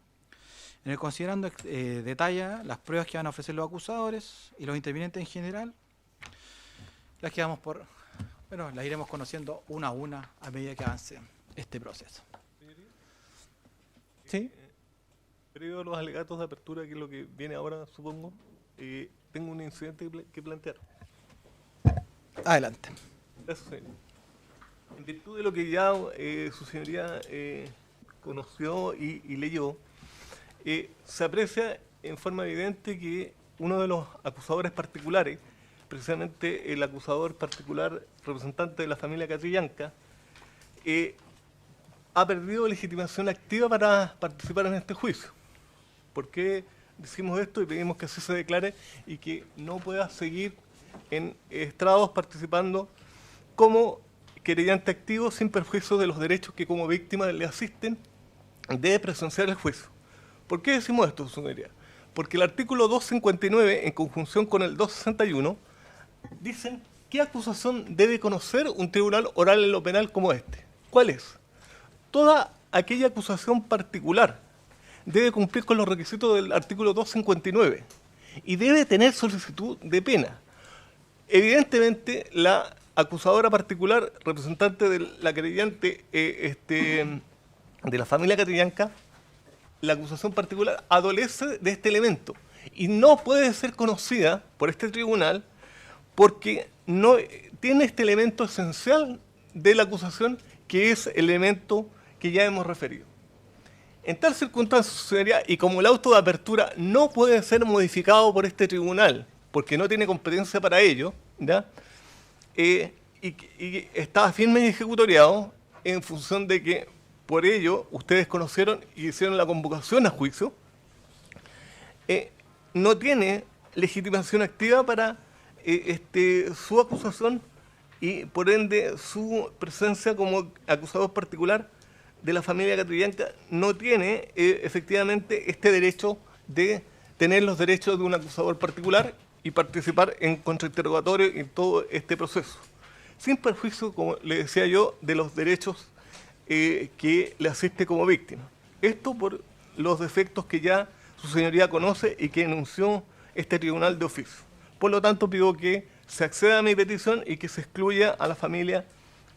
En el considerando detalla las pruebas que van a ofrecer los acusadores y los intervinientes en general. Las iremos conociendo una a una a medida que avance este proceso. ¿Sí? Previo a los alegatos de apertura, que es lo que viene ahora, supongo, tengo un incidente que plantear. Adelante. Eso sí. En virtud de lo que ya su señoría conoció y leyó, se aprecia en forma evidente que uno de los acusadores particulares, precisamente el acusador particular representante de la familia Catrillanca, ha perdido legitimación activa para participar en este juicio. ¿Por qué decimos esto y pedimos que así se declare y que no pueda seguir en estrados participando como querellante activo sin perjuicio de los derechos que como víctima le asisten, debe presenciar el juicio. ¿Por qué decimos esto, su señoría? Porque el artículo 259, en conjunción con el 261, dicen qué acusación debe conocer un tribunal oral en lo penal como este. ¿Cuál es? Toda aquella acusación particular debe cumplir con los requisitos del artículo 259 y debe tener solicitud de pena. Evidentemente, la acusadora particular, representante de la querellante de la familia Catrillanca, la acusación particular adolece de este elemento y no puede ser conocida por este tribunal porque no tiene este elemento esencial de la acusación, que es el elemento que ya hemos referido. En tal circunstancia, señoría, y como el auto de apertura no puede ser modificado por este tribunal, porque no tiene competencia para ello, ¿ya? Y estaba firme y ejecutoriado en función de que por ello ustedes conocieron y hicieron la convocación a juicio, no tiene legitimación activa para su acusación y por ende su presencia como acusador particular de la familia Catrillanca no tiene efectivamente este derecho de tener los derechos de un acusador particular y participar en contrainterrogatorio y en todo este proceso, sin perjuicio, como le decía yo, de los derechos que le asiste como víctima. Esto por los defectos que ya su señoría conoce y que denunció este tribunal de oficio. Por lo tanto, pido que se acceda a mi petición y que se excluya a la familia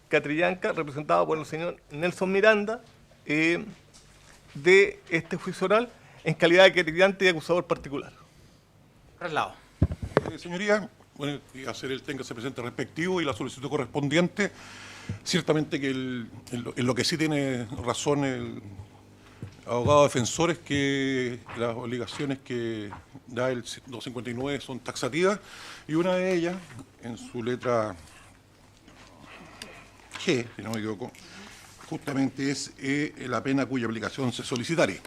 Catrillanca, representada por el señor Nelson Miranda, de este juicio oral en calidad de querellante y acusador particular. Traslado. Señoría, bueno, hacer el téngase presente respectivo y la solicitud correspondiente. Ciertamente que en lo que sí tiene razón el abogado defensor es que las obligaciones que da el 259 son taxativas y una de ellas, en su letra G, si no me equivoco, justamente es la pena cuya aplicación se solicitare.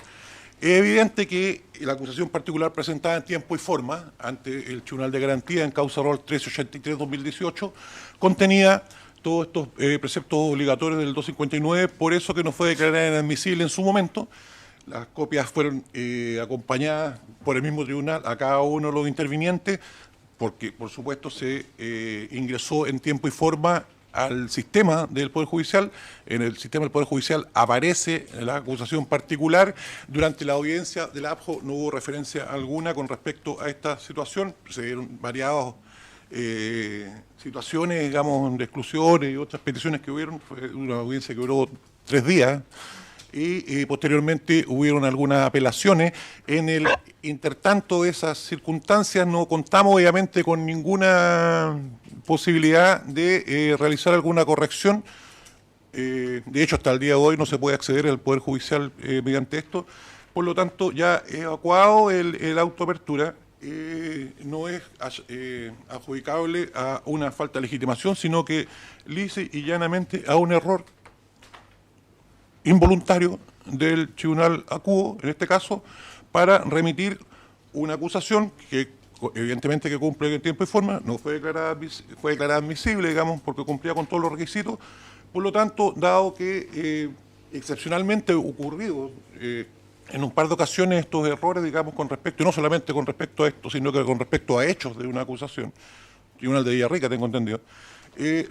Es evidente que la acusación particular presentada en tiempo y forma ante el Tribunal de Garantía en causa rol 1383-2018 contenía todos estos preceptos obligatorios del 259, por eso que no fue declarada inadmisible en su momento. Las copias fueron acompañadas por el mismo tribunal a cada uno de los intervinientes, porque por supuesto se ingresó en tiempo y forma al sistema del Poder Judicial. En el sistema del Poder Judicial aparece la acusación particular. Durante la audiencia del APJO no hubo referencia alguna con respecto a esta situación. Se dieron variadas situaciones, digamos, de exclusiones y otras peticiones que hubieron. Fue una audiencia que duró 3 días. Y posteriormente hubieron algunas apelaciones. En el intertanto de esas circunstancias no contamos obviamente con ninguna posibilidad de realizar alguna corrección. De hecho, hasta el día de hoy no se puede acceder al Poder Judicial mediante esto. Por lo tanto, ya evacuado el auto de apertura, no es adjudicable a una falta de legitimación, sino que lisa y llanamente a un error involuntario del tribunal acuo, en este caso, para remitir una acusación que evidentemente que cumple en tiempo y forma, no fue declarada admisible, digamos, porque cumplía con todos los requisitos. Por lo tanto, dado que excepcionalmente ocurrido en un par de ocasiones estos errores, digamos, con respecto, y no solamente con respecto a esto, sino que con respecto a hechos de una acusación, Tribunal de Villarrica, tengo entendido,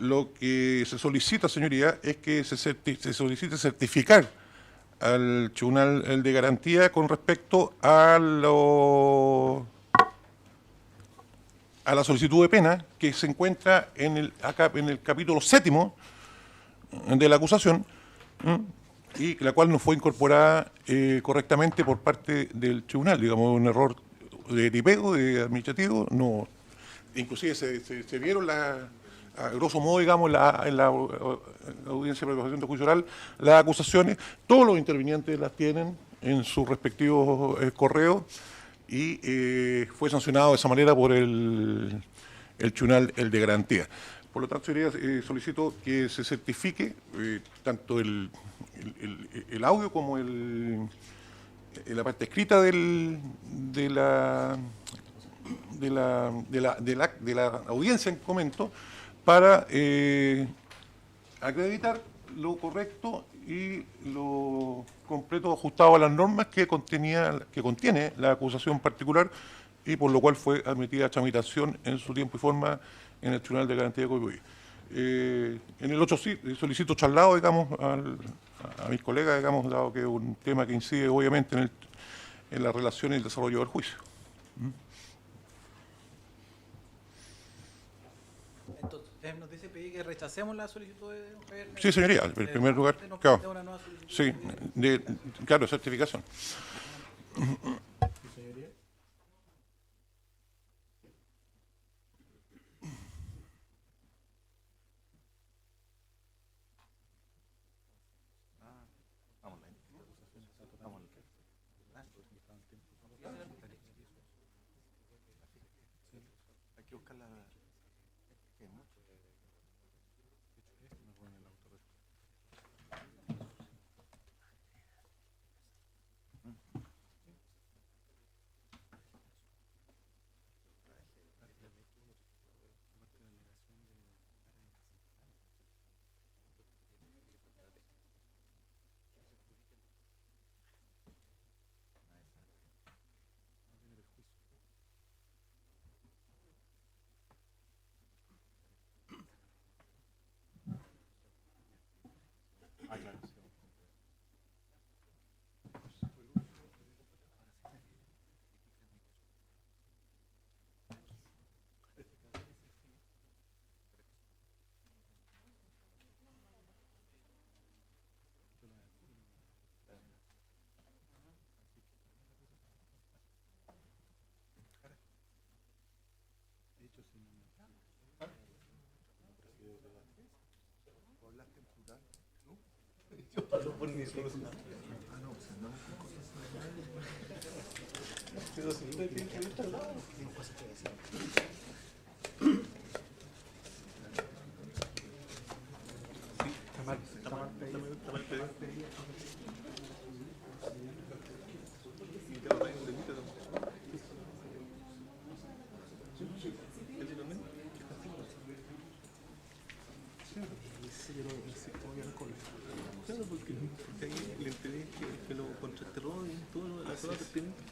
lo que se solicita, señoría, es que se solicite certificar al Tribunal de Garantía con respecto a la solicitud de pena que se encuentra en el capítulo 7º de la acusación, y la cual no fue incorporada correctamente por parte del tribunal, digamos, un error de tipeo, de administrativo. No, inclusive se vieron a grosso modo, digamos, en la audiencia de preparación de juicio oral, las acusaciones. Todos los intervinientes las tienen en sus respectivos correos y fue sancionado de esa manera por el tribunal de garantía. Por lo tanto, solicito que se certifique tanto el audio como en la parte escrita de la audiencia en comento para acreditar lo correcto y lo completo ajustado a las normas que contiene la acusación particular y por lo cual fue admitida a tramitación en su tiempo y forma en el Tribunal de Garantía de Copiapó. En el otro solicito traslado, digamos, a mis colegas, digamos, dado que es un tema que incide obviamente en la relación y el desarrollo del juicio. Entonces, usted nos dice que rechacemos la solicitud de don Javier. Sí, señoría, en primer lugar, claro, sí, claro, certificación. Hay que buscar la...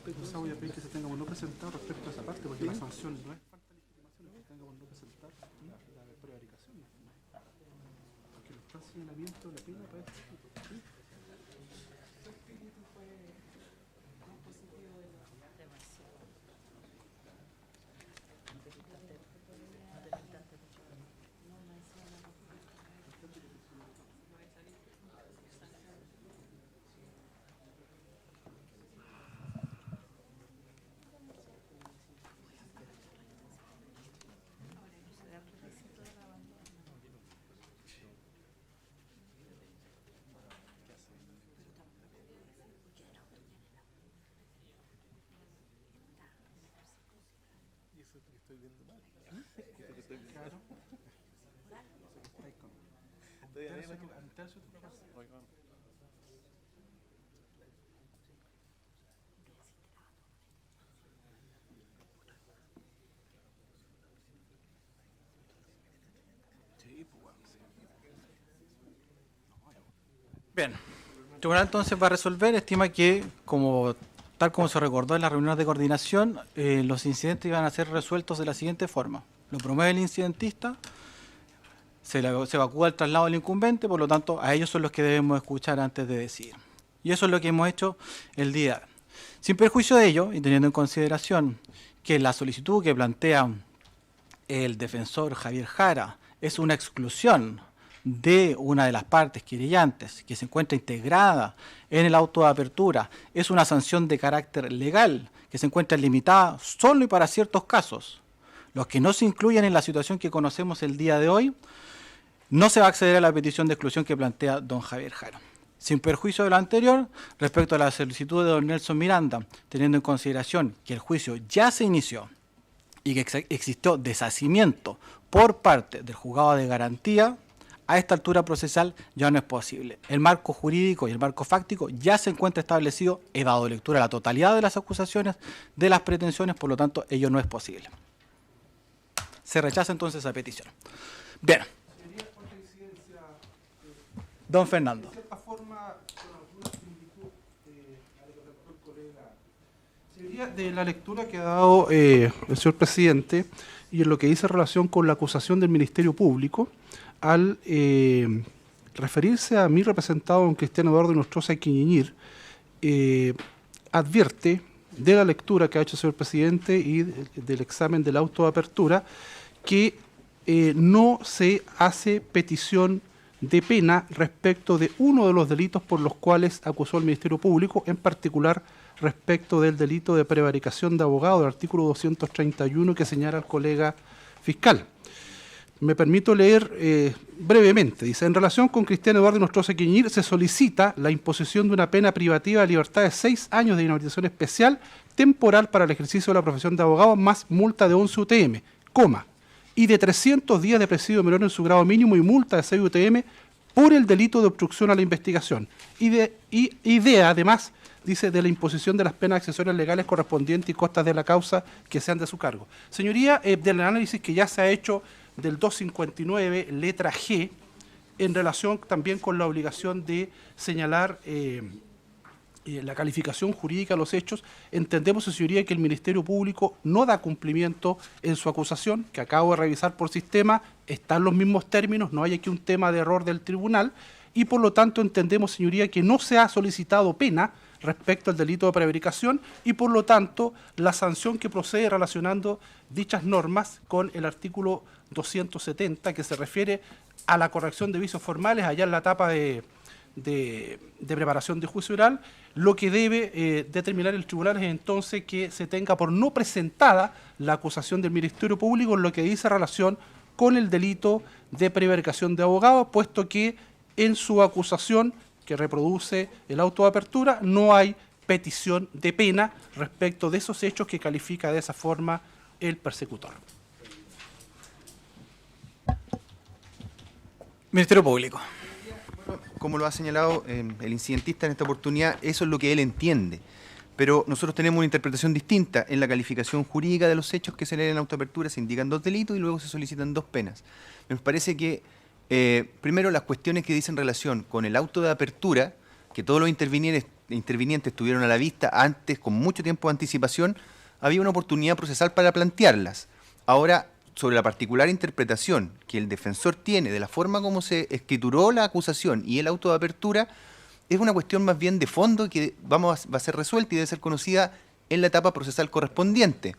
Entonces voy a pedir que se tenga por no presentado respecto a esa parte, porque la sanción no es falta de legitimación, que tenga por no presentar la prevaricación, porque no está el señalamiento de la pena para este tipo. Bien, el tribunal entonces va a resolver, estima que tal como se recordó en las reuniones de coordinación, los incidentes iban a ser resueltos de la siguiente forma. Lo promueve el incidentista, se evacúa el traslado del incumbente, por lo tanto a ellos son los que debemos escuchar antes de decidir. Y eso es lo que hemos hecho el día de hoy. Sin perjuicio de ello, y teniendo en consideración que la solicitud que plantea el defensor Javier Jara es una exclusión de una de las partes querellantes que se encuentra integrada en el auto de apertura, es una sanción de carácter legal que se encuentra limitada solo y para ciertos casos, los que no se incluyen en la situación que conocemos el día de hoy, no se va a acceder a la petición de exclusión que plantea don Javier Jara. Sin perjuicio de lo anterior, respecto a la solicitud de don Nelson Miranda, teniendo en consideración que el juicio ya se inició y que existió deshacimiento por parte del juzgado de garantía, a esta altura procesal ya no es posible. El marco jurídico y el marco fáctico ya se encuentra establecido. He dado lectura a la totalidad de las acusaciones, de las pretensiones, por lo tanto, ello no es posible. Se rechaza entonces esa petición. Bien. Don Fernando. De cierta forma, con alguna similitud a lo que trató el colega, sería de la lectura que ha dado el señor presidente y en lo que dice en relación con la acusación del Ministerio Público, al referirse a mi representado, don Cristiano Eduardo Nostroza Quiñiñir, advierte de la lectura que ha hecho el señor presidente y del examen de la autoapertura que no se hace petición de pena respecto de uno de los delitos por los cuales acusó el Ministerio Público, en particular respecto del delito de prevaricación de abogado del artículo 231 que señala el colega fiscal. Me permito leer brevemente. Dice, en relación con Cristiano Eduardo Nostroza Quiñiñir, se solicita la imposición de una pena privativa de libertad de 6 años de inhabilitación especial temporal para el ejercicio de la profesión de abogado, más multa de 11 UTM, y de 300 días de presidio menor en su grado mínimo y multa de 6 UTM por el delito de obstrucción a la investigación. Además, dice, de la imposición de las penas accesorias legales correspondientes y costas de la causa que sean de su cargo. Señoría, del análisis que ya se ha hecho del 259, letra G, en relación también con la obligación de señalar la calificación jurídica de los hechos, entendemos, señoría, que el Ministerio Público no da cumplimiento en su acusación, que acabo de revisar por sistema, están los mismos términos, no hay aquí un tema de error del tribunal, y por lo tanto entendemos, señoría, que no se ha solicitado pena respecto al delito de prevaricación y por lo tanto la sanción que procede relacionando dichas normas con el artículo 270 que se refiere a la corrección de vicios formales allá en la etapa de preparación de juicio oral, lo que debe determinar el tribunal es entonces que se tenga por no presentada la acusación del Ministerio Público en lo que dice relación con el delito de prevaricación de abogado, puesto que en su acusación que reproduce el auto de apertura no hay petición de pena respecto de esos hechos que califica de esa forma el persecutor. Ministerio Público. Como lo ha señalado el incidentista en esta oportunidad, eso es lo que él entiende. Pero nosotros tenemos una interpretación distinta. En la calificación jurídica de los hechos que se leen en autoapertura se indican 2 delitos y luego se solicitan 2 penas. Nos parece que, primero, las cuestiones que dicen relación con el auto de apertura, que todos los intervinientes tuvieron a la vista antes, con mucho tiempo de anticipación, había una oportunidad procesal para plantearlas. Ahora, sobre la particular interpretación que el defensor tiene de la forma como se escrituró la acusación y el auto de apertura, es una cuestión más bien de fondo que va a ser resuelta y debe ser conocida en la etapa procesal correspondiente.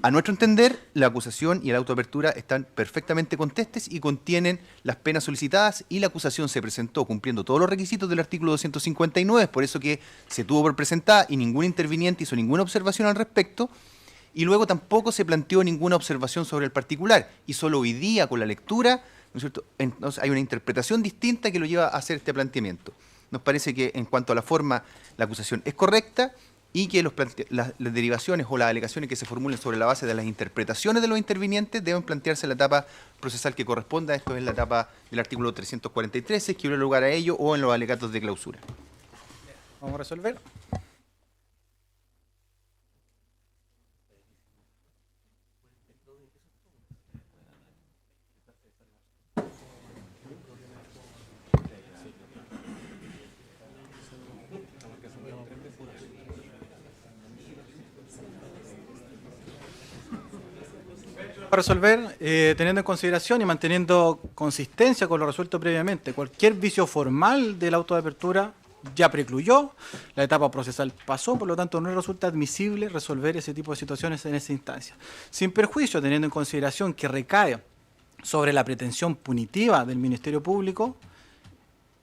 A nuestro entender, la acusación y el auto de apertura están perfectamente contestes y contienen las penas solicitadas y la acusación se presentó cumpliendo todos los requisitos del artículo 259, por eso que se tuvo por presentada y ningún interviniente hizo ninguna observación al respecto. Y luego tampoco se planteó ninguna observación sobre el particular, y solo hoy día con la lectura, ¿no es cierto?, entonces hay una interpretación distinta que lo lleva a hacer este planteamiento. Nos parece que en cuanto a la forma, la acusación es correcta y que las derivaciones o las alegaciones que se formulen sobre la base de las interpretaciones de los intervinientes deben plantearse en la etapa procesal que corresponda, esto es la etapa del artículo 343, si es que hubiera lugar a ello, o en los alegatos de clausura. Vamos a resolver. Para resolver, teniendo en consideración y manteniendo consistencia con lo resuelto previamente, cualquier vicio formal del auto de apertura ya precluyó, la etapa procesal pasó, por lo tanto no resulta admisible resolver ese tipo de situaciones en esa instancia. Sin perjuicio, teniendo en consideración que recae sobre la pretensión punitiva del Ministerio Público,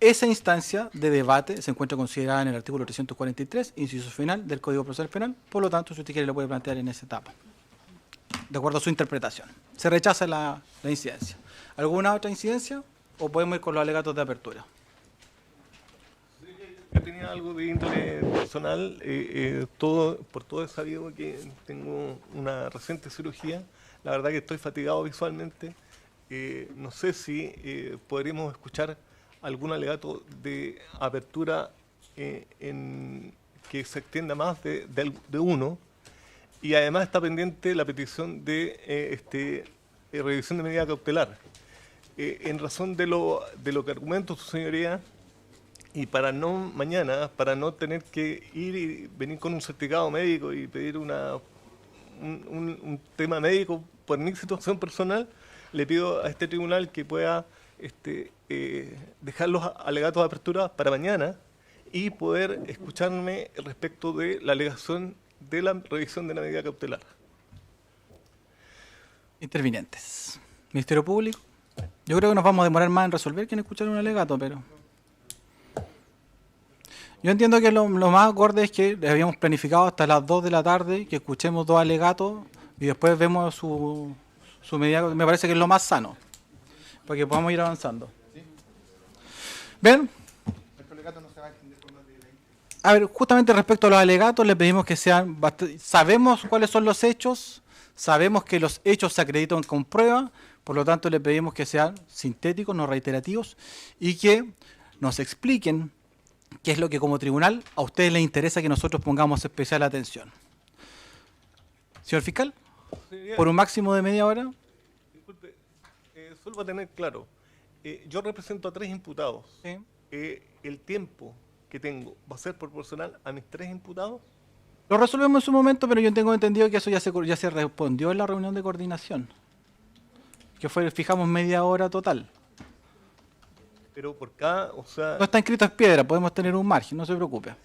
esa instancia de debate se encuentra considerada en el artículo 343, inciso final del Código Procesal Penal, por lo tanto, si usted quiere, lo puede plantear en esa etapa, de acuerdo a su interpretación. Se rechaza la incidencia. ¿Alguna otra incidencia o podemos ir con los alegatos de apertura? Yo tenía algo de índole personal, por todo es sabido que tengo una reciente cirugía, la verdad que estoy fatigado visualmente, no sé si podremos escuchar algún alegato de apertura que se extienda más de uno, y además está pendiente la petición de revisión de medida cautelar. En razón de lo que argumento su señoría, y para no tener que ir y venir con un certificado médico y pedir un tema médico por mi situación personal, le pido a este tribunal que pueda dejar los alegatos de apertura para mañana y poder escucharme respecto de la alegación de la revisión de la medida cautelar. Intervinientes. Ministerio Público. Yo creo que nos vamos a demorar más en resolver que en escuchar un alegato, pero... Yo entiendo que lo más acorde es que habíamos planificado hasta las 2 de la tarde que escuchemos 2 alegatos y después vemos su medida. Me parece que es lo más sano, para que podamos ir avanzando. ¿Ven? A ver, justamente respecto a los alegatos, le pedimos que sean... Sabemos cuáles son los hechos, sabemos que los hechos se acreditan con prueba, por lo tanto le pedimos que sean sintéticos, no reiterativos, y que nos expliquen qué es lo que como tribunal a ustedes les interesa que nosotros pongamos especial atención. Señor fiscal, por un máximo de media hora. Disculpe, solo para tener claro, yo represento a 3 imputados. Sí. El tiempo que tengo va a ser proporcional a mis 3 imputados. Lo resolvemos en su momento, pero yo tengo entendido que eso ya se respondió en la reunión de coordinación, que fijamos media hora total. Pero por cada, o sea... No está escrito en piedra, podemos tener un margen, no se preocupe.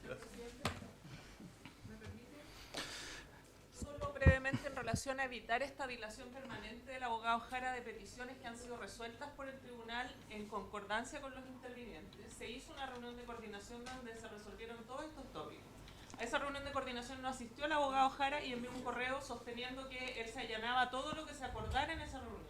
Solo brevemente en relación a evitar esta dilación permanente del abogado Jara de peticiones que han sido resueltas por el tribunal en concordancia con los intervinientes. Se hizo una reunión de coordinación donde se resolvieron todos estos tópicos. A esa reunión de coordinación no asistió el abogado Jara y envió un correo sosteniendo que él se allanaba todo lo que se acordara en esa reunión.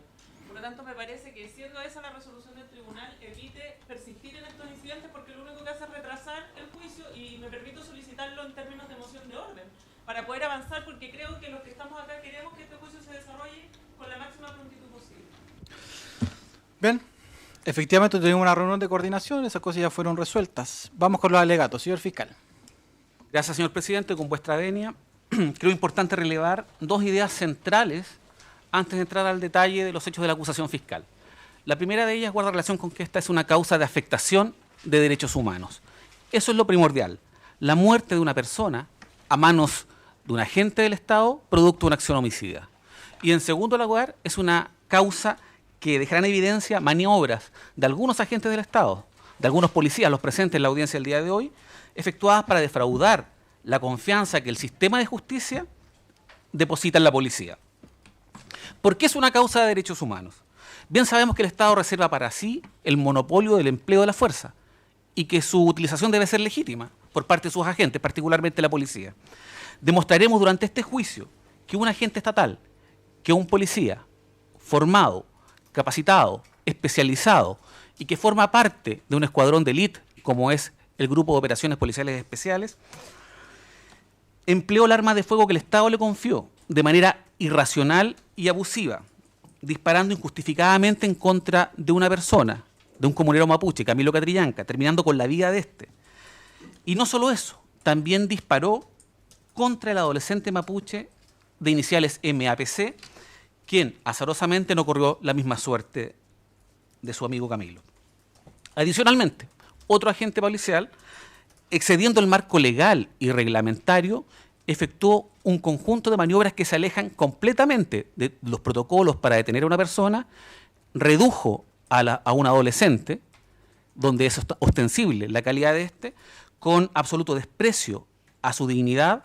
Por lo tanto, me parece que siendo esa la resolución del tribunal, evite persistir en estos incidentes porque lo único que hace es retrasar el juicio y me permito solicitarlo en términos de moción de orden para poder avanzar porque creo que los que estamos acá queremos que este juicio se desarrolle con la máxima prontitud posible. Bien, efectivamente tuvimos una reunión de coordinación, esas cosas ya fueron resueltas. Vamos con los alegatos, señor fiscal. Gracias, señor presidente. Con vuestra venia, creo importante relevar 2 ideas centrales antes de entrar al detalle de los hechos de la acusación fiscal. La primera de ellas guarda relación con que esta es una causa de afectación de derechos humanos. Eso es lo primordial. La muerte de una persona a manos de un agente del Estado producto de una acción homicida. Y en segundo lugar, es una causa que dejará en evidencia maniobras de algunos agentes del Estado, de algunos policías, los presentes en la audiencia del día de hoy, efectuadas para defraudar la confianza que el sistema de justicia deposita en la policía. ¿Por qué es una causa de derechos humanos? Bien sabemos que el Estado reserva para sí el monopolio del empleo de la fuerza y que su utilización debe ser legítima por parte de sus agentes, particularmente la policía. Demostraremos durante este juicio que un agente estatal, que un policía formado, capacitado, especializado y que forma parte de un escuadrón de élite, como es el Grupo de Operaciones Policiales Especiales, empleó el arma de fuego que el Estado le confió de manera irracional y abusiva, disparando injustificadamente en contra de una persona, de un comunero mapuche, Camilo Catrillanca, terminando con la vida de este. Y no solo eso, también disparó contra el adolescente mapuche de iniciales MAPC, quien azarosamente no corrió la misma suerte de su amigo Camilo. Adicionalmente, otro agente policial, excediendo el marco legal y reglamentario, efectuó un conjunto de maniobras que se alejan completamente de los protocolos para detener a una persona, redujo a un adolescente, donde es ostensible la calidad de este, con absoluto desprecio a su dignidad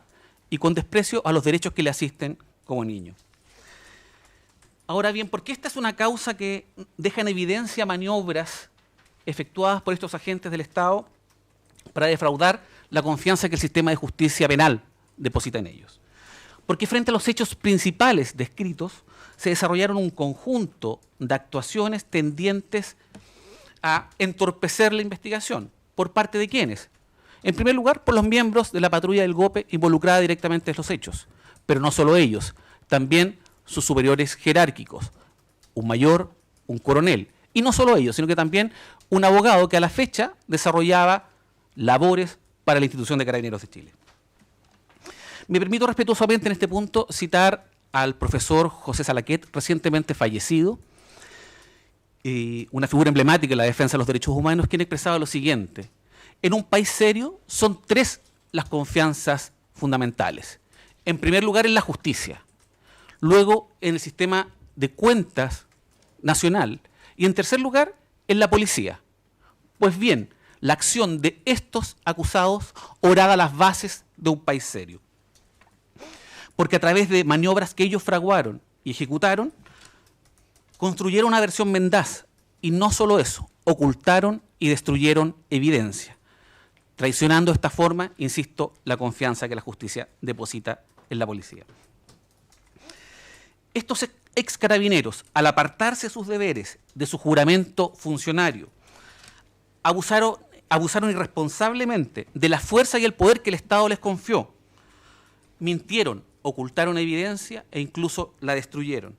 y con desprecio a los derechos que le asisten como niño. Ahora bien, ¿por qué esta es una causa que deja en evidencia maniobras efectuadas por estos agentes del Estado para defraudar la confianza que el sistema de justicia penal deposita en ellos? Porque frente a los hechos principales descritos, se desarrollaron un conjunto de actuaciones tendientes a entorpecer la investigación. ¿Por parte de quiénes? En primer lugar, por los miembros de la patrulla del GOPE involucrada directamente en los hechos. Pero no solo ellos, también sus superiores jerárquicos, un mayor un coronel. Y no solo ellos, sino que también un abogado que a la fecha desarrollaba labores para la institución de Carabineros de Chile. Me permito respetuosamente en este punto citar al profesor José Salaquet, recientemente fallecido, una figura emblemática en la defensa de los derechos humanos, quien expresaba lo siguiente: en un país serio son tres las confianzas fundamentales. En primer lugar, en la justicia, luego en el sistema de cuentas nacional y en tercer lugar, en la policía. Pues bien, la acción de estos acusados oraba las bases de un país serio. Porque a través de maniobras que ellos fraguaron y ejecutaron, construyeron una versión mendaz, y no solo eso, ocultaron y destruyeron evidencia, traicionando de esta forma, insisto, la confianza que la justicia deposita en la policía. Estos ex carabineros, al apartarse de sus deberes, de su juramento funcionario, abusaron irresponsablemente de la fuerza y el poder que el Estado les confió, mintieron, ocultaron evidencia e incluso la destruyeron.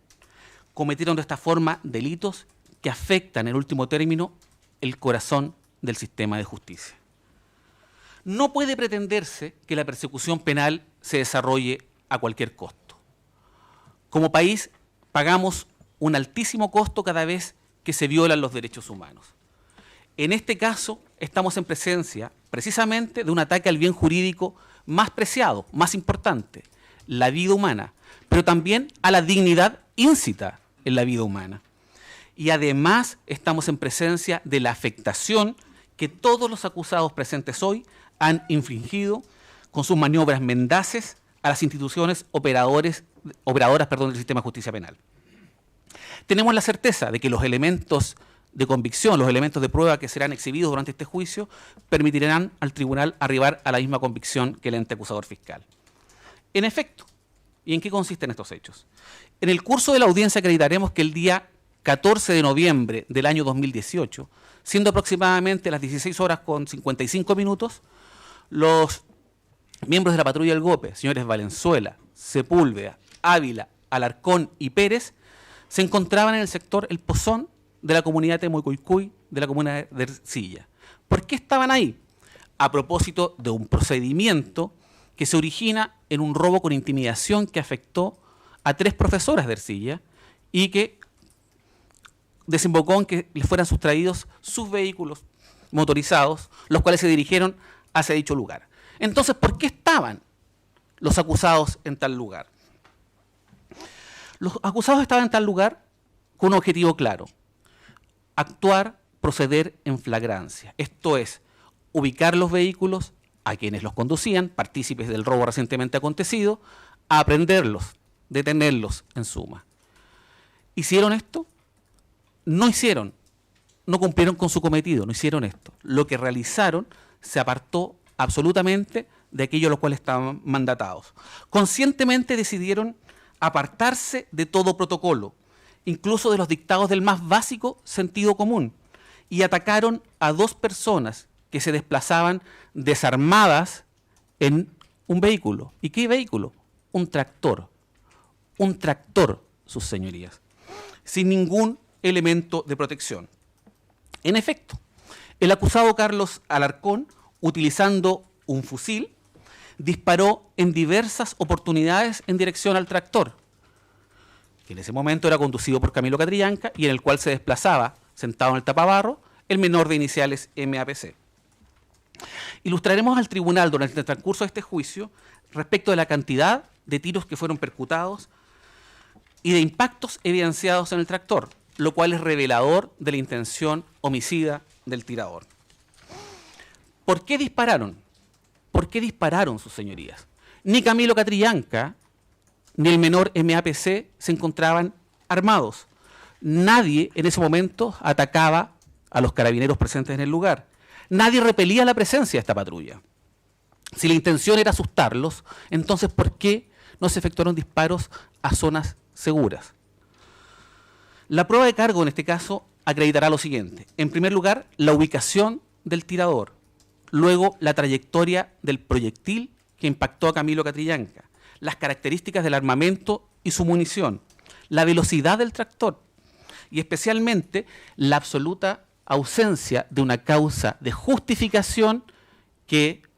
Cometieron de esta forma delitos que afectan, en último término, el corazón del sistema de justicia. No puede pretenderse que la persecución penal se desarrolle a cualquier costo. Como país, pagamos un altísimo costo cada vez que se violan los derechos humanos. En este caso, estamos en presencia, precisamente, de un ataque al bien jurídico más preciado, más importante, la vida humana, pero también a la dignidad íncita en la vida humana. Y además estamos en presencia de la afectación que todos los acusados presentes hoy han infligido con sus maniobras mendaces a las instituciones operadoras del sistema de justicia penal. Tenemos la certeza de que los elementos de convicción, los elementos de prueba que serán exhibidos durante este juicio, permitirán al tribunal arribar a la misma convicción que el ente acusador fiscal. En efecto, ¿y en qué consisten estos hechos? En el curso de la audiencia acreditaremos que el día 14 de noviembre del año 2018, siendo aproximadamente las 16 horas con 55 minutos, los miembros de la patrulla del GOPE, señores Valenzuela, Sepúlveda, Ávila, Alarcón y Pérez, se encontraban en el sector El Pozón de la comunidad de Moicuycuy, de la comuna de Ercilla. ¿Por qué estaban ahí? A propósito de un procedimiento que se origina en un robo con intimidación que afectó a 3 profesoras de Ercilla y que desembocó en que les fueran sustraídos sus vehículos motorizados, los cuales se dirigieron hacia dicho lugar. Entonces, ¿por qué estaban los acusados en tal lugar? Los acusados estaban en tal lugar con un objetivo claro: actuar, proceder en flagrancia. Esto es, ubicar los vehículos a quienes los conducían, partícipes del robo recientemente acontecido, aprehenderlos, detenerlos en suma. ¿Hicieron esto? No cumplieron con su cometido, no hicieron esto. Lo que realizaron se apartó absolutamente de aquello a lo cual estaban mandatados. Conscientemente decidieron apartarse de todo protocolo, incluso de los dictados del más básico sentido común, y atacaron a 2 personas que se desplazaban desarmadas en un vehículo. ¿Y qué vehículo? Un tractor, sus señorías, sin ningún elemento de protección. En efecto, el acusado Carlos Alarcón, utilizando un fusil, disparó en diversas oportunidades en dirección al tractor, que en ese momento era conducido por Camilo Catrillanca y en el cual se desplazaba, sentado en el tapabarro, el menor de iniciales MAPC. Ilustraremos al tribunal durante el transcurso de este juicio respecto de la cantidad de tiros que fueron percutados y de impactos evidenciados en el tractor, lo cual es revelador de la intención homicida del tirador. ¿Por qué dispararon? ¿Por qué dispararon, sus señorías? Ni Camilo Catrillanca ni el menor MAPC se encontraban armados. Nadie en ese momento atacaba a los carabineros presentes en el lugar. Nadie repelía la presencia de esta patrulla. Si la intención era asustarlos, entonces ¿por qué no se efectuaron disparos a zonas seguras? La prueba de cargo en este caso acreditará lo siguiente. En primer lugar, la ubicación del tirador. Luego, la trayectoria del proyectil que impactó a Camilo Catrillanca. Las características del armamento y su munición. La velocidad del tractor. y especialmente la absoluta ausencia de una causa de justificación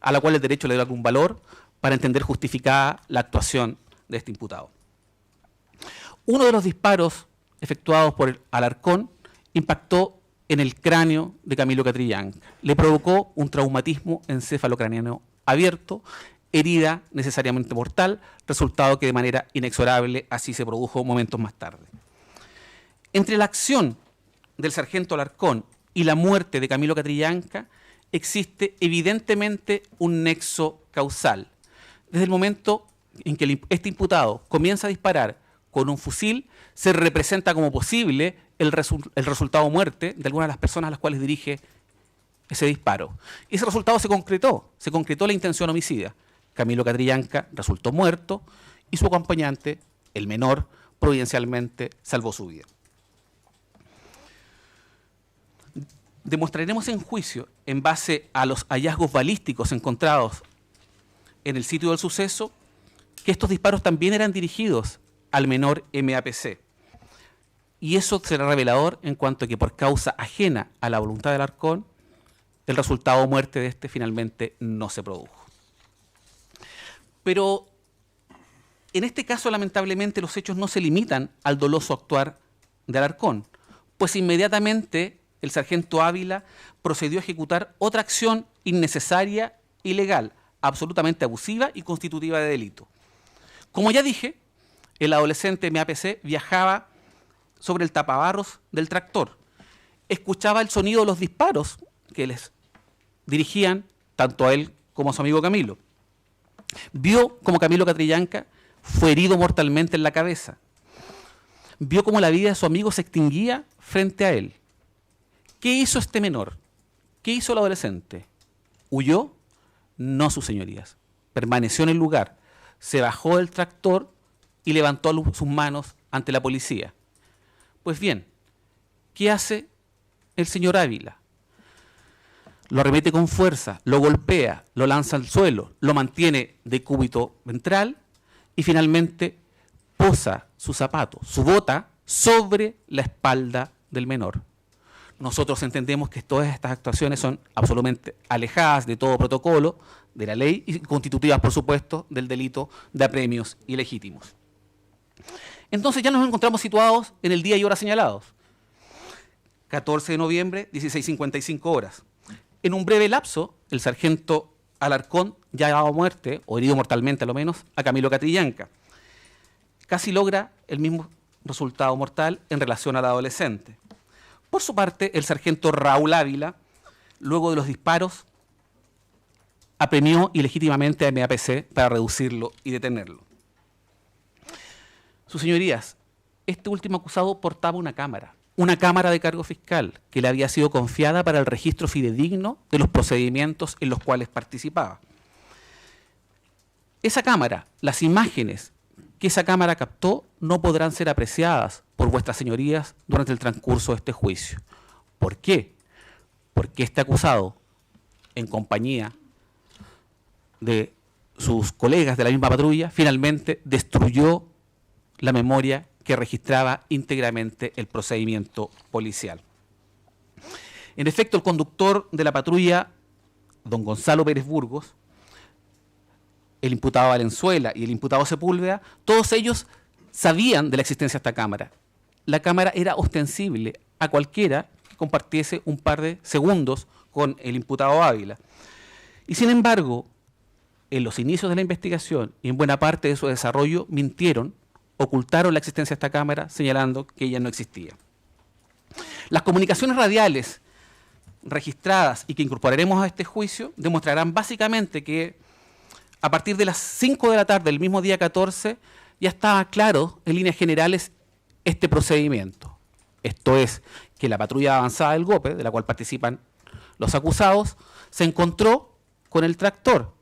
a la cual el derecho le da algún valor para entender justificada la actuación de este imputado. Uno de los disparos efectuados por el Alarcón impactó en el cráneo de Camilo Catrillanca. Le provocó un traumatismo encefalocraneano abierto, herida necesariamente mortal, resultado que de manera inexorable así se produjo momentos más tarde. Entre la acción del sargento Alarcón y la muerte de Camilo Catrillanca existe evidentemente un nexo causal. Desde el momento en que este imputado comienza a disparar con un fusil, se representa como posible el resultado muerte de algunas de las personas a las cuales dirige ese disparo. Y ese resultado se concretó la intención homicida. Camilo Catrillanca resultó muerto y su acompañante, el menor, providencialmente salvó su vida. Demostraremos en juicio, en base a los hallazgos balísticos encontrados en el sitio del suceso, que estos disparos también eran dirigidos al menor MAPC. Y eso será revelador en cuanto a que por causa ajena a la voluntad del Alarcón, el resultado de muerte de este finalmente no se produjo. Pero en este caso, lamentablemente, los hechos no se limitan al doloso actuar de Alarcón, pues inmediatamente el sargento Ávila procedió a ejecutar otra acción innecesaria, ilegal, absolutamente abusiva y constitutiva de delito. Como ya dije, el adolescente MAPC viajaba sobre el tapabarros del tractor. Escuchaba el sonido de los disparos que les dirigían tanto a él como a su amigo Camilo. Vio como Camilo Catrillanca fue herido mortalmente en la cabeza. Vio como la vida de su amigo se extinguía frente a él. ¿Qué hizo este menor? ¿Qué hizo el adolescente? ¿Huyó? No, sus señorías. Permaneció en el lugar, se bajó del tractor y levantó sus manos ante la policía. Pues bien, ¿qué hace el señor Ávila? Lo arremete con fuerza, lo golpea, lo lanza al suelo, lo mantiene de cúbito ventral y finalmente posa su zapato, su bota, sobre la espalda del menor. Nosotros entendemos que todas estas actuaciones son absolutamente alejadas de todo protocolo, de la ley y constitutivas, por supuesto, del delito de apremios ilegítimos. Entonces ya nos encontramos situados en el día y hora señalados. 14 de noviembre, 16:55 horas. En un breve lapso, el sargento Alarcón ya ha dado a muerte, o herido mortalmente a lo menos, a Camilo Catrillanca. Casi logra el mismo resultado mortal en relación al adolescente. Por su parte, el sargento Raúl Ávila, luego de los disparos, apremió ilegítimamente a MAPC para reducirlo y detenerlo. Sus señorías, este último acusado portaba una cámara de cargo fiscal que le había sido confiada para el registro fidedigno de los procedimientos en los cuales participaba. Esa cámara, las imágenes que esa cámara captó no podrán ser apreciadas por vuestras señorías durante el transcurso de este juicio. ¿Por qué? Porque este acusado, en compañía de sus colegas de la misma patrulla, finalmente destruyó la memoria que registraba íntegramente el procedimiento policial. En efecto, el conductor de la patrulla, don Gonzalo Pérez Burgos, el imputado Valenzuela y el imputado Sepúlveda, todos ellos sabían de la existencia de esta cámara. La cámara era ostensible a cualquiera que compartiese un par de segundos con el imputado Ávila. Y sin embargo, en los inicios de la investigación y en buena parte de su desarrollo, mintieron, ocultaron la existencia de esta cámara, señalando que ella no existía. Las comunicaciones radiales registradas y que incorporaremos a este juicio demostrarán básicamente que a partir de las 5 de la tarde del mismo día 14 ya estaba claro en líneas generales este procedimiento. Esto es, que la patrulla avanzada del GOPE, de la cual participan los acusados, se encontró con el tractor,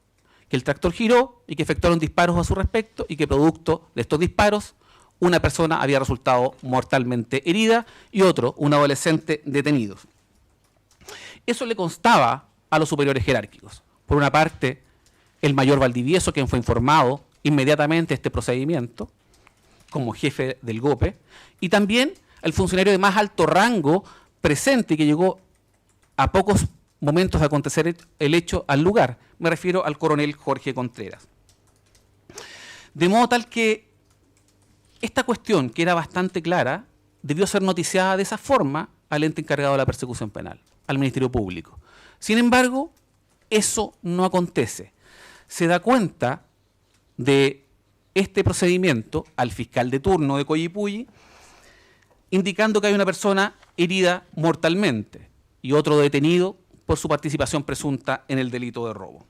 que el tractor giró y que efectuaron disparos a su respecto y que producto de estos disparos una persona había resultado mortalmente herida y otro, un adolescente, detenido. Eso le constaba a los superiores jerárquicos. Por una parte, el mayor Valdivieso, quien fue informado inmediatamente de este procedimiento como jefe del GOPE, y también al funcionario de más alto rango presente que llegó a pocos momentos de acontecer el hecho al lugar. Me refiero al coronel Jorge Contreras. De modo tal que esta cuestión, que era bastante clara, debió ser noticiada de esa forma al ente encargado de la persecución penal, al Ministerio Público. Sin embargo, eso no acontece. Se da cuenta de este procedimiento al fiscal de turno de Coyipulli, indicando que hay una persona herida mortalmente y otro detenido por su participación presunta en el delito de robo.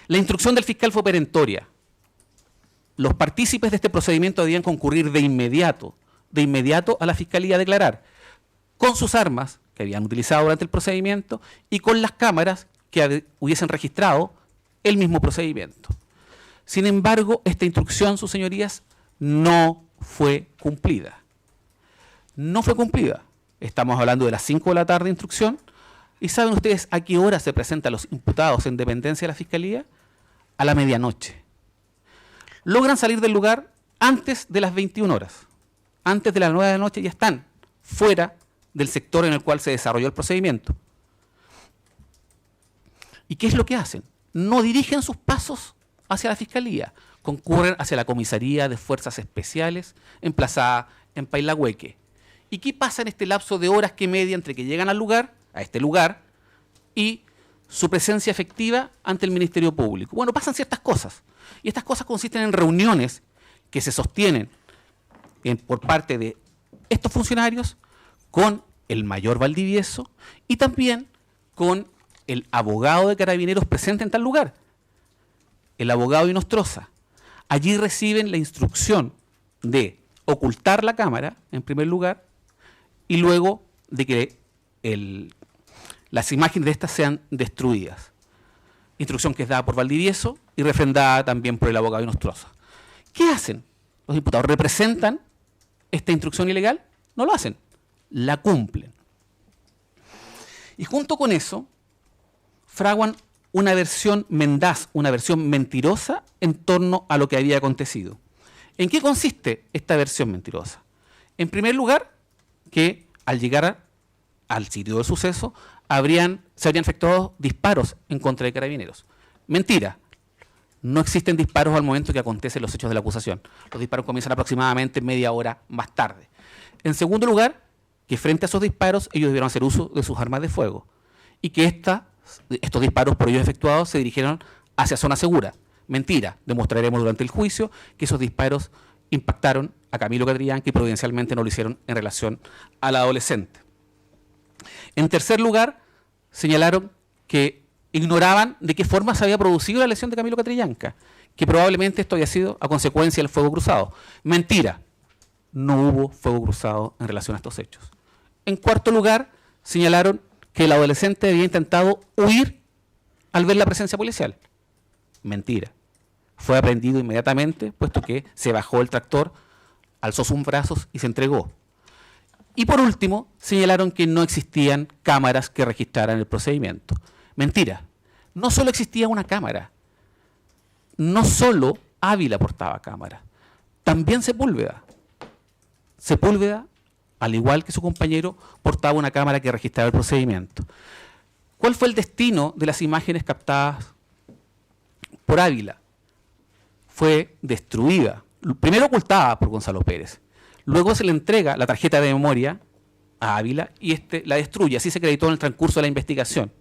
La instrucción del fiscal fue perentoria. Los partícipes de este procedimiento debían concurrir de inmediato a la fiscalía a declarar con sus armas que habían utilizado durante el procedimiento y con las cámaras que hubiesen registrado el mismo procedimiento. Sin embargo, esta instrucción, sus señorías, no fue cumplida. No fue cumplida. Estamos hablando de las 5 de la tarde de instrucción. ¿Y saben ustedes a qué hora se presentan los imputados en dependencia de la Fiscalía? A la medianoche. Logran salir del lugar antes de las 21 horas. Antes de las 9 de la noche ya están fuera del sector en el cual se desarrolló el procedimiento. ¿Y qué es lo que hacen? No dirigen sus pasos hacia la Fiscalía, concurren hacia la Comisaría de Fuerzas Especiales emplazada en Pailahueque. ¿Y qué pasa en este lapso de horas que media entre que llegan al lugar, a este lugar, y su presencia efectiva ante el Ministerio Público? Bueno, pasan ciertas cosas. Y estas cosas consisten en reuniones que se sostienen por parte de estos funcionarios con el mayor Valdivieso y también con el abogado de Carabineros presente en tal lugar, el abogado Inostroza. Allí reciben la instrucción de ocultar la cámara, en primer lugar, y luego de que las imágenes de estas sean destruidas. Instrucción que es dada por Valdivieso y refrendada también por el abogado Inostroza. ¿Qué hacen? Los diputados representan esta instrucción ilegal, no lo hacen, la cumplen. Y junto con eso, fraguan una versión mendaz, una versión mentirosa en torno a lo que había acontecido. ¿En qué consiste esta versión mentirosa? En primer lugar, que al llegar al sitio del suceso se habrían efectuado disparos en contra de Carabineros. Mentira. No existen disparos al momento que acontecen los hechos de la acusación. Los disparos comienzan aproximadamente media hora más tarde. En segundo lugar, que frente a esos disparos ellos debieron hacer uso de sus armas de fuego y que estos disparos por ellos efectuados se dirigieron hacia zona segura. Mentira. Demostraremos durante el juicio que esos disparos impactaron a Camilo Catrillanca y providencialmente no lo hicieron en relación al adolescente. En tercer lugar, señalaron que ignoraban de qué forma se había producido la lesión de Camilo Catrillanca, que probablemente esto había sido a consecuencia del fuego cruzado. Mentira. No hubo fuego cruzado en relación a estos hechos. En cuarto lugar, señalaron que el adolescente había intentado huir al ver la presencia policial. Mentira. Fue aprehendido inmediatamente, puesto que se bajó del tractor, alzó sus brazos y se entregó. Y por último, señalaron que no existían cámaras que registraran el procedimiento. Mentira. No solo existía una cámara, no solo Ávila portaba cámara, también Sepúlveda. Sepúlveda, al igual que su compañero, portaba una cámara que registraba el procedimiento. ¿Cuál fue el destino de las imágenes captadas por Ávila? Fue destruida, primero ocultada por Gonzalo Pérez, luego se le entrega la tarjeta de memoria a Ávila y la destruye, así se acreditó en el transcurso de la investigación.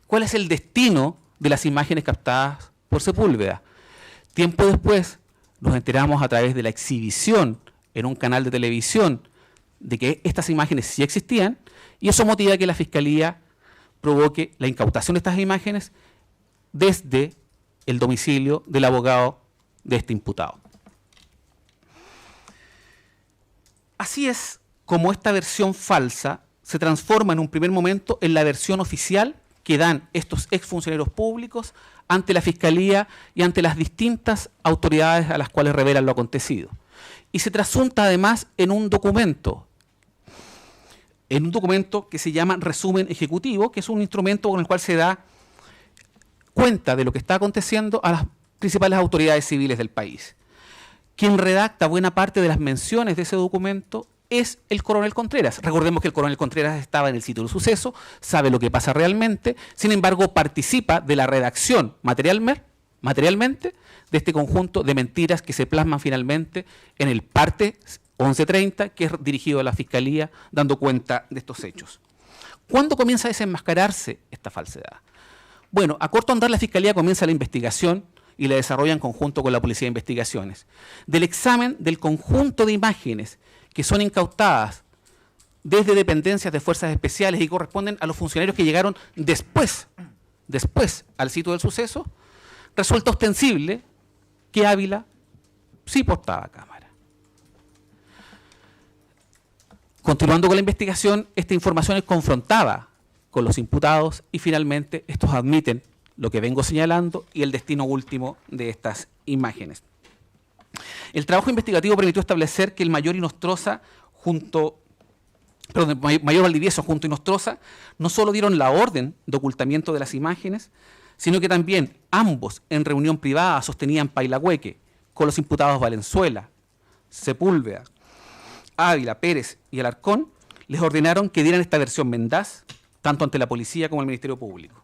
¿Cuál es el destino de las imágenes captadas por Sepúlveda? Tiempo después nos enteramos a través de la exhibición en un canal de televisión de que estas imágenes sí existían y eso motiva que la Fiscalía provoque la incautación de estas imágenes desde el domicilio del abogado de este imputado. Así es como esta versión falsa se transforma en un primer momento en la versión oficial que dan estos exfuncionarios públicos ante la Fiscalía y ante las distintas autoridades a las cuales revelan lo acontecido. Y se trasunta además en un documento que se llama resumen ejecutivo, que es un instrumento con el cual se da cuenta de lo que está aconteciendo a las principales autoridades civiles del país. Quien redacta buena parte de las menciones de ese documento es el coronel Contreras. Recordemos que el coronel Contreras estaba en el sitio del suceso, sabe lo que pasa realmente, sin embargo participa de la redacción materialmente de este conjunto de mentiras que se plasman finalmente en el parte 1130, que es dirigido a la Fiscalía, dando cuenta de estos hechos. ¿Cuándo comienza a desenmascararse esta falsedad? Bueno, a corto andar la Fiscalía comienza la investigación y la desarrolla en conjunto con la Policía de Investigaciones. Del examen del conjunto de imágenes que son incautadas desde dependencias de fuerzas especiales y corresponden a los funcionarios que llegaron después al sitio del suceso, resulta ostensible que Ávila sí portaba cámara. Continuando con la investigación, esta información es confrontada con los imputados y finalmente estos admiten lo que vengo señalando y el destino último de estas imágenes. El trabajo investigativo permitió establecer que el mayor Valdivieso junto a Inostroza no solo dieron la orden de ocultamiento de las imágenes, sino que también ambos en reunión privada sostenían pailahueque con los imputados Valenzuela, Sepúlveda, Ávila, Pérez y Alarcón, les ordenaron que dieran esta versión mendaz tanto ante la policía como el Ministerio Público.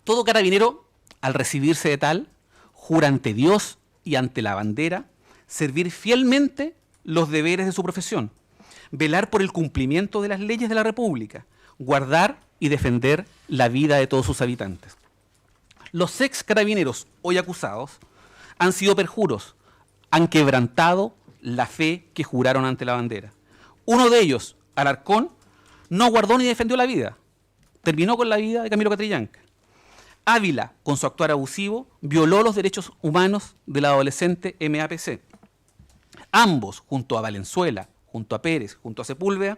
Todo carabinero, al recibirse de tal, jura ante Dios y ante la bandera servir fielmente los deberes de su profesión, velar por el cumplimiento de las leyes de la República, guardar y defender la vida de todos sus habitantes. Los ex carabineros hoy acusados han sido perjuros, han quebrantado la fe que juraron ante la bandera. Uno de ellos, Alarcón, no guardó ni defendió la vida, terminó con la vida de Camilo Catrillanca. Ávila, con su actuar abusivo, violó los derechos humanos del adolescente MAPC. Ambos, junto a Valenzuela, junto a Pérez, junto a Sepúlveda,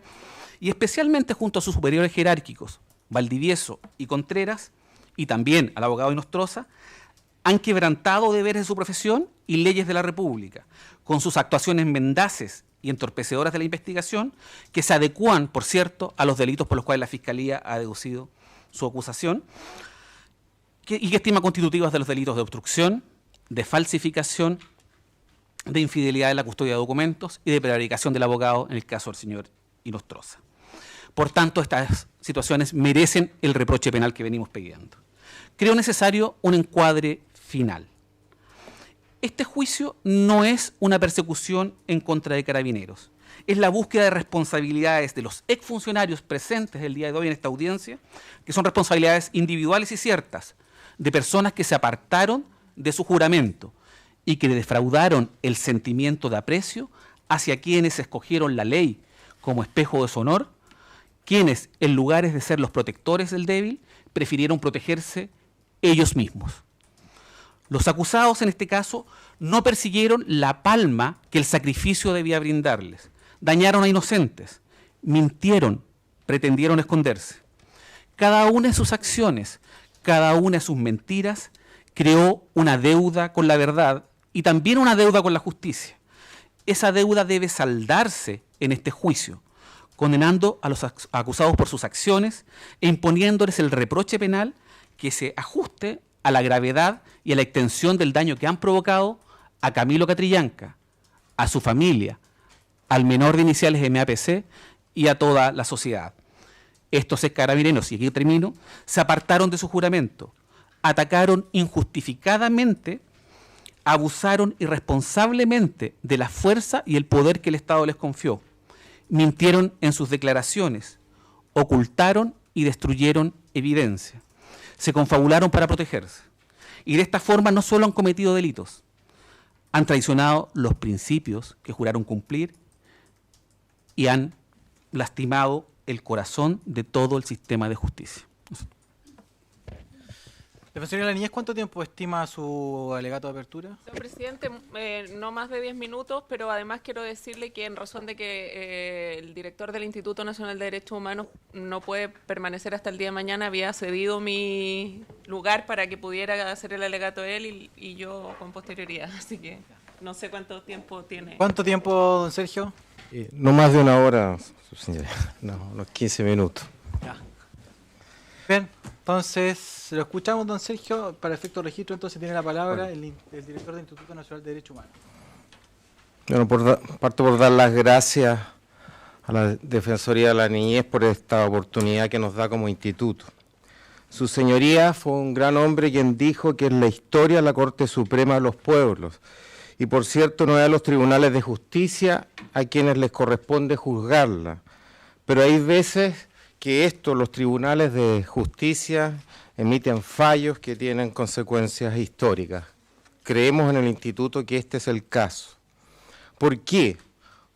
y especialmente junto a sus superiores jerárquicos, Valdivieso y Contreras, y también al abogado Inostroza, han quebrantado deberes de su profesión y leyes de la República, con sus actuaciones mendaces y entorpecedoras de la investigación, que se adecúan, por cierto, a los delitos por los cuales la Fiscalía ha deducido su acusación, y que estima constitutivas de los delitos de obstrucción, de falsificación, de infidelidad en la custodia de documentos y de prevaricación del abogado en el caso del señor Inostroza. Por tanto, estas situaciones merecen el reproche penal que venimos pidiendo. Creo necesario un encuadre final. Este juicio no es una persecución en contra de carabineros. Es la búsqueda de responsabilidades de los exfuncionarios presentes el día de hoy en esta audiencia, que son responsabilidades individuales y ciertas, de personas que se apartaron de su juramento y que defraudaron el sentimiento de aprecio hacia quienes escogieron la ley como espejo de su honor, quienes, en lugar de ser los protectores del débil, prefirieron protegerse ellos mismos. Los acusados, en este caso, no persiguieron la palma que el sacrificio debía brindarles. Dañaron a inocentes, mintieron, pretendieron esconderse. Cada una de sus acciones, cada una de sus mentiras, creó una deuda con la verdad y también una deuda con la justicia. Esa deuda debe saldarse en este juicio, condenando a los acusados por sus acciones e imponiéndoles el reproche penal que se ajuste a la gravedad y a la extensión del daño que han provocado a Camilo Catrillanca, a su familia, al menor de iniciales de MAPC y a toda la sociedad. Estos ex carabineros, y aquí termino, se apartaron de su juramento, atacaron injustificadamente, abusaron irresponsablemente de la fuerza y el poder que el Estado les confió, mintieron en sus declaraciones, ocultaron y destruyeron evidencia, se confabularon para protegerse. Y de esta forma no solo han cometido delitos, han traicionado los principios que juraron cumplir y han lastimado el corazón de todo el sistema de justicia. Defensoría de la Niñez, ¿cuánto tiempo estima su alegato de apertura? Señor presidente, no más de 10 minutos, pero además quiero decirle que en razón de que el director del Instituto Nacional de Derechos Humanos no puede permanecer hasta el día de mañana, había cedido mi lugar para que pudiera hacer el alegato él y yo con posterioridad, así que no sé cuánto tiempo tiene. ¿Cuánto tiempo, don Sergio? No más de una hora, su señoría. No, unos 15 minutos. Ya. Bien. Entonces, lo escuchamos, don Sergio. Para efecto de registro, entonces tiene la palabra el director del Instituto Nacional de Derechos Humanos. Bueno, parto por dar las gracias a la Defensoría de la Niñez por esta oportunidad que nos da como instituto. Su señoría fue un gran hombre quien dijo que en la historia la Corte Suprema de los pueblos, y por cierto no es a los tribunales de justicia a quienes les corresponde juzgarla, pero hay veces que los tribunales de justicia emiten fallos que tienen consecuencias históricas. Creemos en el instituto que este es el caso. ¿Por qué?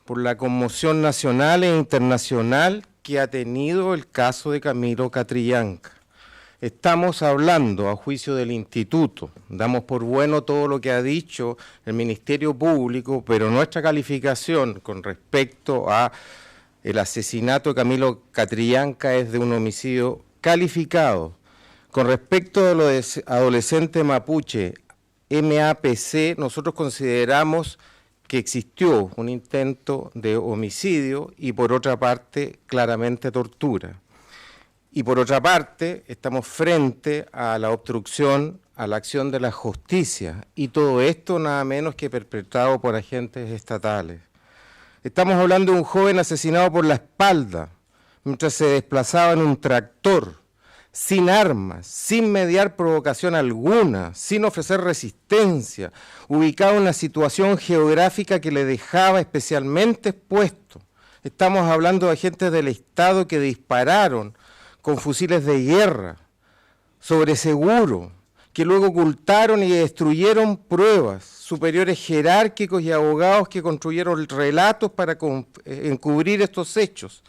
Por la conmoción nacional e internacional que ha tenido el caso de Camilo Catrillanca. Estamos hablando, a juicio del instituto, damos por bueno todo lo que ha dicho el Ministerio Público, pero nuestra calificación con respecto a el asesinato de Camilo Catrillanca es de un homicidio calificado. Con respecto a lo de adolescente mapuche MAPC, nosotros consideramos que existió un intento de homicidio y por otra parte claramente tortura. Y por otra parte estamos frente a la obstrucción a la acción de la justicia y todo esto nada menos que perpetrado por agentes estatales. Estamos hablando de un joven asesinado por la espalda mientras se desplazaba en un tractor, sin armas, sin mediar provocación alguna, sin ofrecer resistencia, ubicado en una situación geográfica que le dejaba especialmente expuesto. Estamos hablando de agentes del Estado que dispararon con fusiles de guerra, sobre seguro, que luego ocultaron y destruyeron pruebas, superiores jerárquicos y abogados que construyeron relatos para encubrir estos hechos.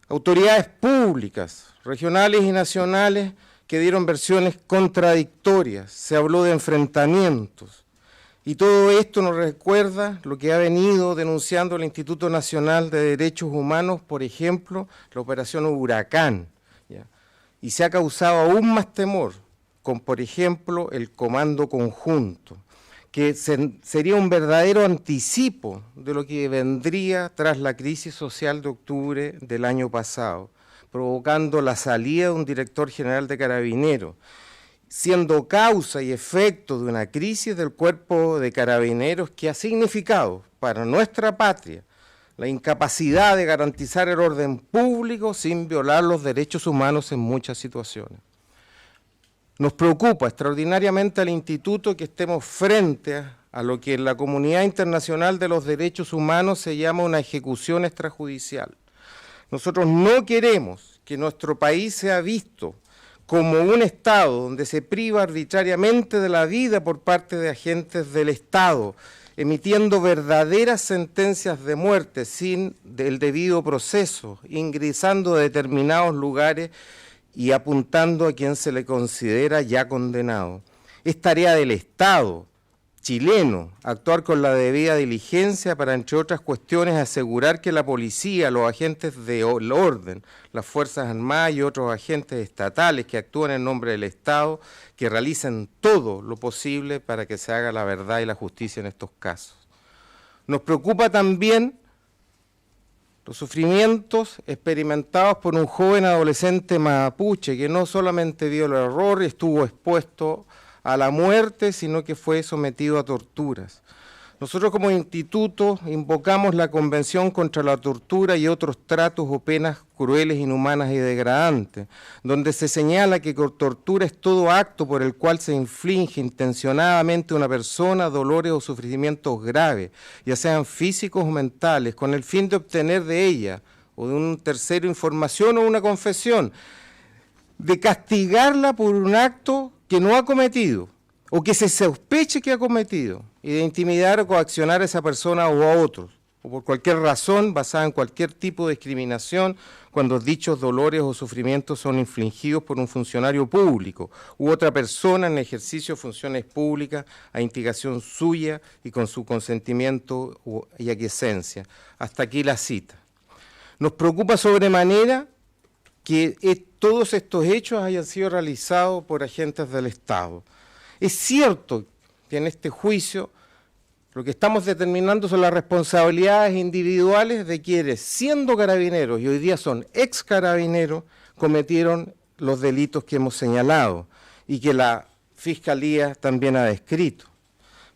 Autoridades públicas, regionales y nacionales, que dieron versiones contradictorias, se habló de enfrentamientos. Y todo esto nos recuerda lo que ha venido denunciando el Instituto Nacional de Derechos Humanos, por ejemplo, la operación Huracán, ¿ya? Y se ha causado aún más temor con, por ejemplo, el Comando Conjunto, que sería un verdadero anticipo de lo que vendría tras la crisis social de octubre del año pasado, provocando la salida de un director general de Carabineros, siendo causa y efecto de una crisis del cuerpo de Carabineros que ha significado para nuestra patria la incapacidad de garantizar el orden público sin violar los derechos humanos en muchas situaciones. Nos preocupa extraordinariamente al Instituto que estemos frente a lo que en la comunidad internacional de los derechos humanos se llama una ejecución extrajudicial. Nosotros no queremos que nuestro país sea visto como un Estado donde se priva arbitrariamente de la vida por parte de agentes del Estado, emitiendo verdaderas sentencias de muerte sin el debido proceso, ingresando a determinados lugares y apuntando a quien se le considera ya condenado. Es tarea del Estado chileno actuar con la debida diligencia para, entre otras cuestiones, asegurar que la policía, los agentes del orden, las Fuerzas Armadas y otros agentes estatales que actúan en nombre del Estado, que realicen todo lo posible para que se haga la verdad y la justicia en estos casos. Nos preocupa también los sufrimientos experimentados por un joven adolescente mapuche que no solamente vio el error y estuvo expuesto a la muerte, sino que fue sometido a torturas. Nosotros como instituto invocamos la Convención contra la Tortura y otros tratos o penas crueles, inhumanas y degradantes, donde se señala que tortura es todo acto por el cual se inflige intencionadamente a una persona dolores o sufrimientos graves, ya sean físicos o mentales, con el fin de obtener de ella o de un tercero información o una confesión, de castigarla por un acto que no ha cometido o que se sospeche que ha cometido, y de intimidar o coaccionar a esa persona o a otros, o por cualquier razón basada en cualquier tipo de discriminación cuando dichos dolores o sufrimientos son infligidos por un funcionario público u otra persona en ejercicio de funciones públicas a instigación suya y con su consentimiento y aquiescencia. Hasta aquí la cita. Nos preocupa sobremanera que todos estos hechos hayan sido realizados por agentes del Estado. Es cierto que en este juicio lo que estamos determinando son las responsabilidades individuales de quienes, siendo carabineros y hoy día son ex carabineros, cometieron los delitos que hemos señalado y que la Fiscalía también ha descrito.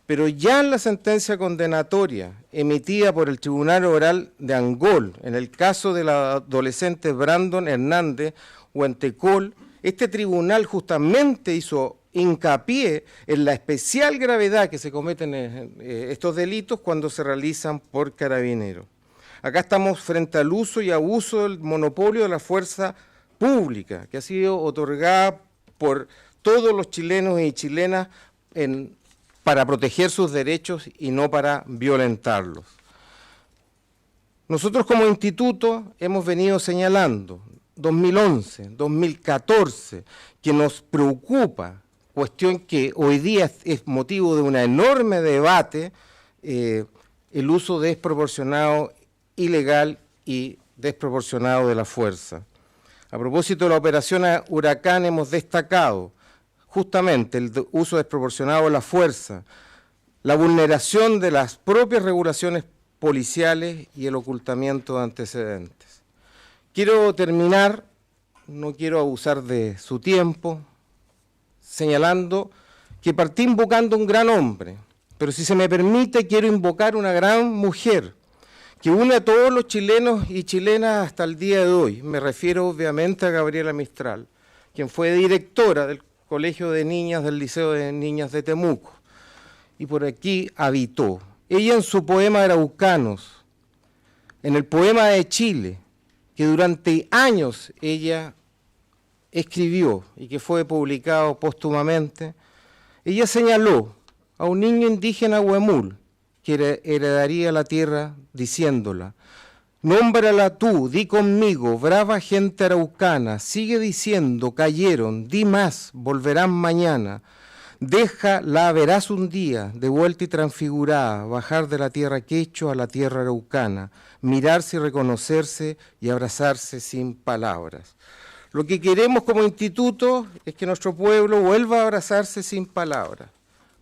Pero ya en la sentencia condenatoria emitida por el Tribunal Oral de Angol, en el caso del adolescente Brandon Hernández Huentecol, este tribunal justamente hizo hincapié en la especial gravedad que se cometen estos delitos cuando se realizan por carabineros. Acá estamos frente al uso y abuso del monopolio de la fuerza pública, que ha sido otorgada por todos los chilenos y chilenas para proteger sus derechos y no para violentarlos. Nosotros como instituto hemos venido señalando 2011, 2014, que nos preocupa, cuestión que hoy día es motivo de un enorme debate, el uso desproporcionado, ilegal y desproporcionado de la fuerza. A propósito de la operación Huracán hemos destacado justamente el uso desproporcionado de la fuerza, la vulneración de las propias regulaciones policiales y el ocultamiento de antecedentes. Quiero terminar, no quiero abusar de su tiempo, señalando que partí invocando un gran hombre, pero si se me permite quiero invocar una gran mujer que une a todos los chilenos y chilenas hasta el día de hoy. Me refiero obviamente a Gabriela Mistral, quien fue directora del Colegio de Niñas del Liceo de Niñas de Temuco, y por aquí habitó. Ella en su poema Araucanos, en el poema de Chile, que durante años ella escribió y que fue publicado póstumamente, ella señaló a un niño indígena huemul que heredaría la tierra diciéndola: nómbrala tú, di conmigo, brava gente araucana, sigue diciendo, cayeron, di más, volverán mañana. Déjala, verás un día, de vuelta y transfigurada, bajar de la tierra quechua a la tierra araucana, mirarse y reconocerse y abrazarse sin palabras. Lo que queremos como instituto es que nuestro pueblo vuelva a abrazarse sin palabras.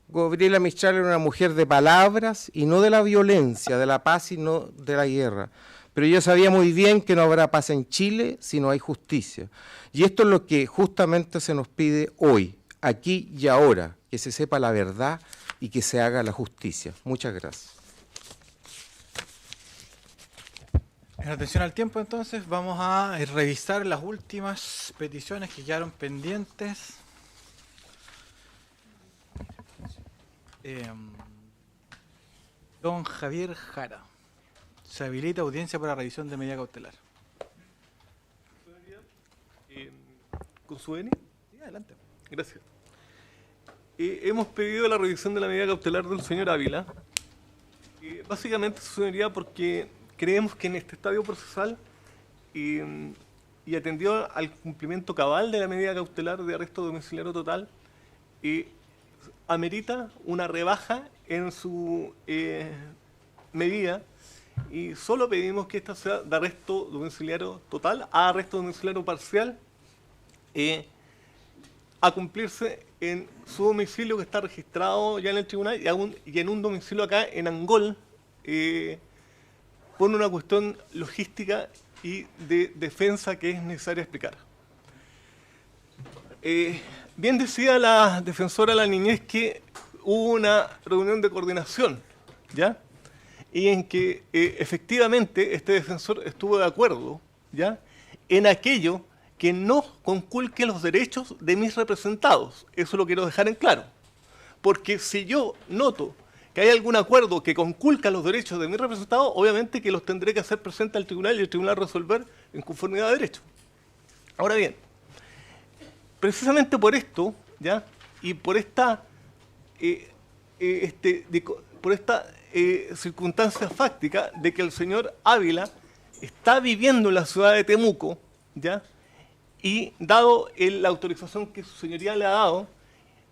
Gabriela Mistral era una mujer de palabras y no de la violencia, de la paz y no de la guerra. Pero ella sabía muy bien que no habrá paz en Chile si no hay justicia. Y esto es lo que justamente se nos pide hoy, aquí y ahora, que se sepa la verdad y que se haga la justicia. Muchas gracias. En atención al tiempo, entonces, vamos a revisar las últimas peticiones que quedaron pendientes. Don Javier Jara. Se habilita audiencia para revisión de medida cautelar. ¿Con su venia? Sí, adelante. Gracias. Hemos pedido la revisión de la medida cautelar del señor Ávila. Básicamente, su señoría, porque creemos que en este estadio procesal y atendió al cumplimiento cabal de la medida cautelar de arresto domiciliario total, amerita una rebaja en su medida, y solo pedimos que esta sea de arresto domiciliario total a arresto domiciliario parcial, a cumplirse en su domicilio que está registrado ya en el tribunal y en un domicilio acá en Angol, por una cuestión logística y de defensa que es necesaria explicar. Bien decía la defensora de la niñez que hubo una reunión de coordinación, ¿ya? Y en que efectivamente este defensor estuvo de acuerdo, ¿ya?, en aquello que no conculque los derechos de mis representados. Eso lo quiero dejar en claro. Porque si yo noto que hay algún acuerdo que conculca los derechos de mis representados, obviamente que los tendré que hacer presente al tribunal y el tribunal resolver en conformidad de derecho. Ahora bien, precisamente por esto, ¿ya?, y por esta circunstancia fáctica de que el señor Ávila está viviendo en la ciudad de Temuco, ¿ya?, y dado la autorización que su señoría le ha dado,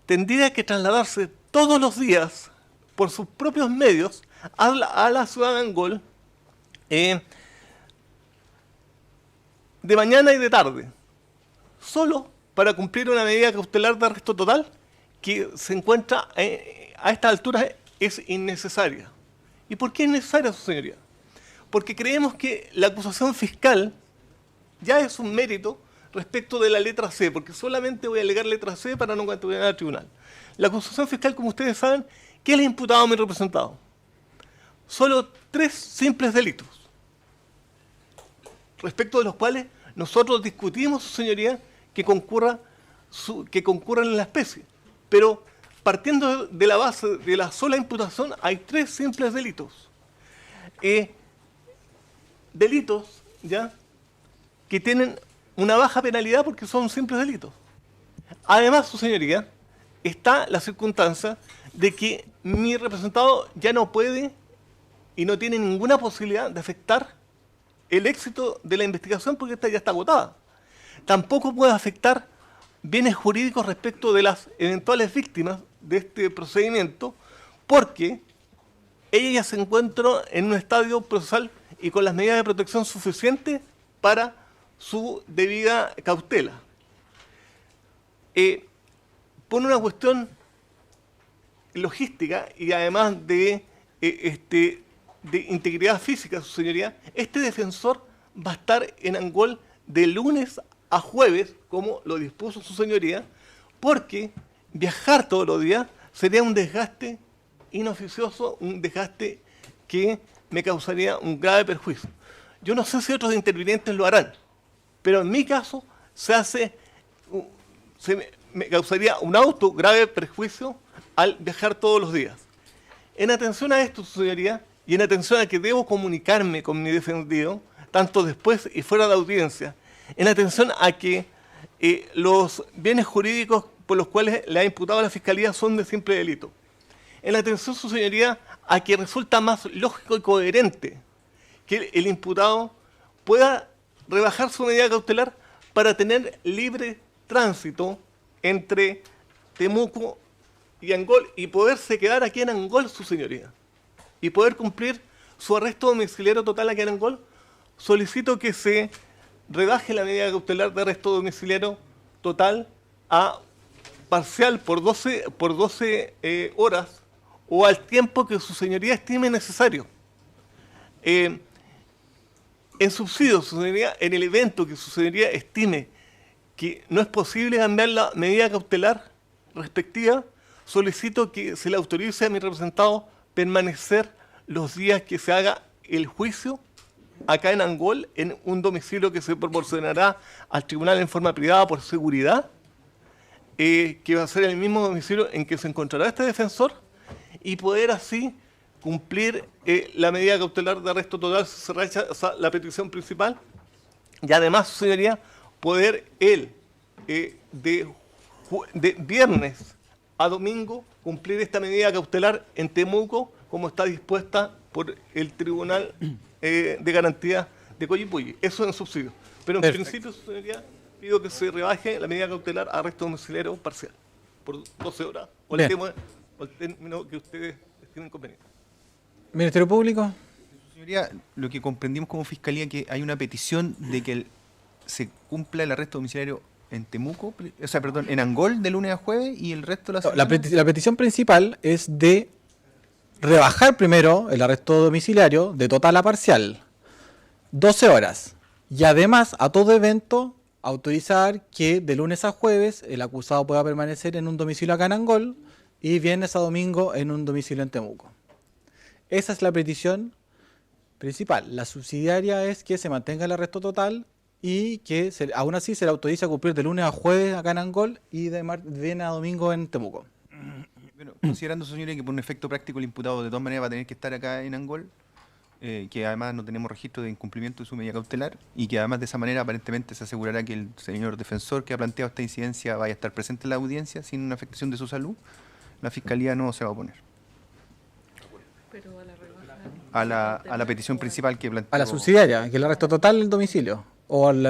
tendría que trasladarse todos los días por sus propios medios a la ciudad de Angol, de mañana y de tarde, solo para cumplir una medida cautelar de arresto total que se encuentra a esta altura es innecesaria. ¿Y por qué es necesaria, su señoría? Porque creemos que la acusación fiscal ya es un mérito respecto de la letra C, porque solamente voy a alegar letra C para no contribuir al tribunal. La acusación fiscal, como ustedes saben, ¿qué le ha imputado a mi representado? Solo 3 simples delitos, respecto de los cuales nosotros discutimos, su señoría, que concurran en la especie. Pero partiendo de la base de la sola imputación, hay 3 simples delitos. Delitos, ¿ya?, que tienen una baja penalidad porque son simples delitos. Además, su señoría, está la circunstancia de que mi representado ya no puede y no tiene ninguna posibilidad de afectar el éxito de la investigación porque esta ya está agotada. Tampoco puede afectar bienes jurídicos respecto de las eventuales víctimas de este procedimiento porque ella ya se encuentra en un estadio procesal y con las medidas de protección suficientes para su debida cautela. Por una cuestión logística y además de integridad física, su señoría, este defensor va a estar en Angol de lunes a jueves, como lo dispuso su señoría, porque viajar todos los días sería un desgaste inoficioso, un desgaste que me causaría un grave perjuicio. Yo no sé si otros intervinientes lo harán, pero en mi caso me causaría un grave perjuicio al viajar todos los días. En atención a esto, su señoría, y en atención a que debo comunicarme con mi defendido, tanto después y fuera de audiencia, en atención a que los bienes jurídicos por los cuales le ha imputado a la Fiscalía son de simple delito. En atención, su señoría, a que resulta más lógico y coherente que el imputado pueda rebajar su medida cautelar para tener libre tránsito entre Temuco y Angol y poderse quedar aquí en Angol, su señoría, y poder cumplir su arresto domiciliario total aquí en Angol, solicito que se rebaje la medida cautelar de arresto domiciliario total a parcial por 12 horas o al tiempo que su señoría estime necesario. En subsidio, su señoría, en el evento que su señoría estime que no es posible cambiar la medida cautelar respectiva, solicito que se le autorice a mi representado permanecer los días que se haga el juicio acá en Angol, en un domicilio que se proporcionará al tribunal en forma privada por seguridad, que va a ser el mismo domicilio en que se encontrará este defensor, y poder así cumplir la medida cautelar de arresto total si se rechaza la petición principal, y además, su señoría, poder él, de viernes a domingo, cumplir esta medida cautelar en Temuco, como está dispuesta por el Tribunal de Garantía de Coyipulli. Eso en subsidio. Pero en Perfecto. principio, su señoría, pido que se rebaje la medida cautelar a arresto domiciliario parcial, por 12 horas, o el término que ustedes estimen conveniente. Ministerio Público. Señoría, lo que comprendimos como Fiscalía que hay una petición de que se cumpla el arresto domiciliario en Temuco, o sea, perdón, en Angol de lunes a jueves y el resto de la semana. La petición principal es de rebajar primero el arresto domiciliario de total a parcial, 12 horas, y además a todo evento autorizar que de lunes a jueves el acusado pueda permanecer en un domicilio acá en Angol y viernes a domingo en un domicilio en Temuco. Esa es la petición principal. La subsidiaria es que se mantenga el arresto total y que aún así se le autoriza a cumplir de lunes a jueves acá en Angol y de viernes a domingo en Temuco. Bueno, considerando, señoría, que por un efecto práctico el imputado de todas maneras va a tener que estar acá en Angol, que además no tenemos registro de incumplimiento de su medida cautelar y que además de esa manera aparentemente se asegurará que el señor defensor que ha planteado esta incidencia vaya a estar presente en la audiencia sin una afectación de su salud, la Fiscalía no se va a oponer Pero a la rebaja. a la petición principal que planteó. A la subsidiaria, que es el arresto total del domicilio, o al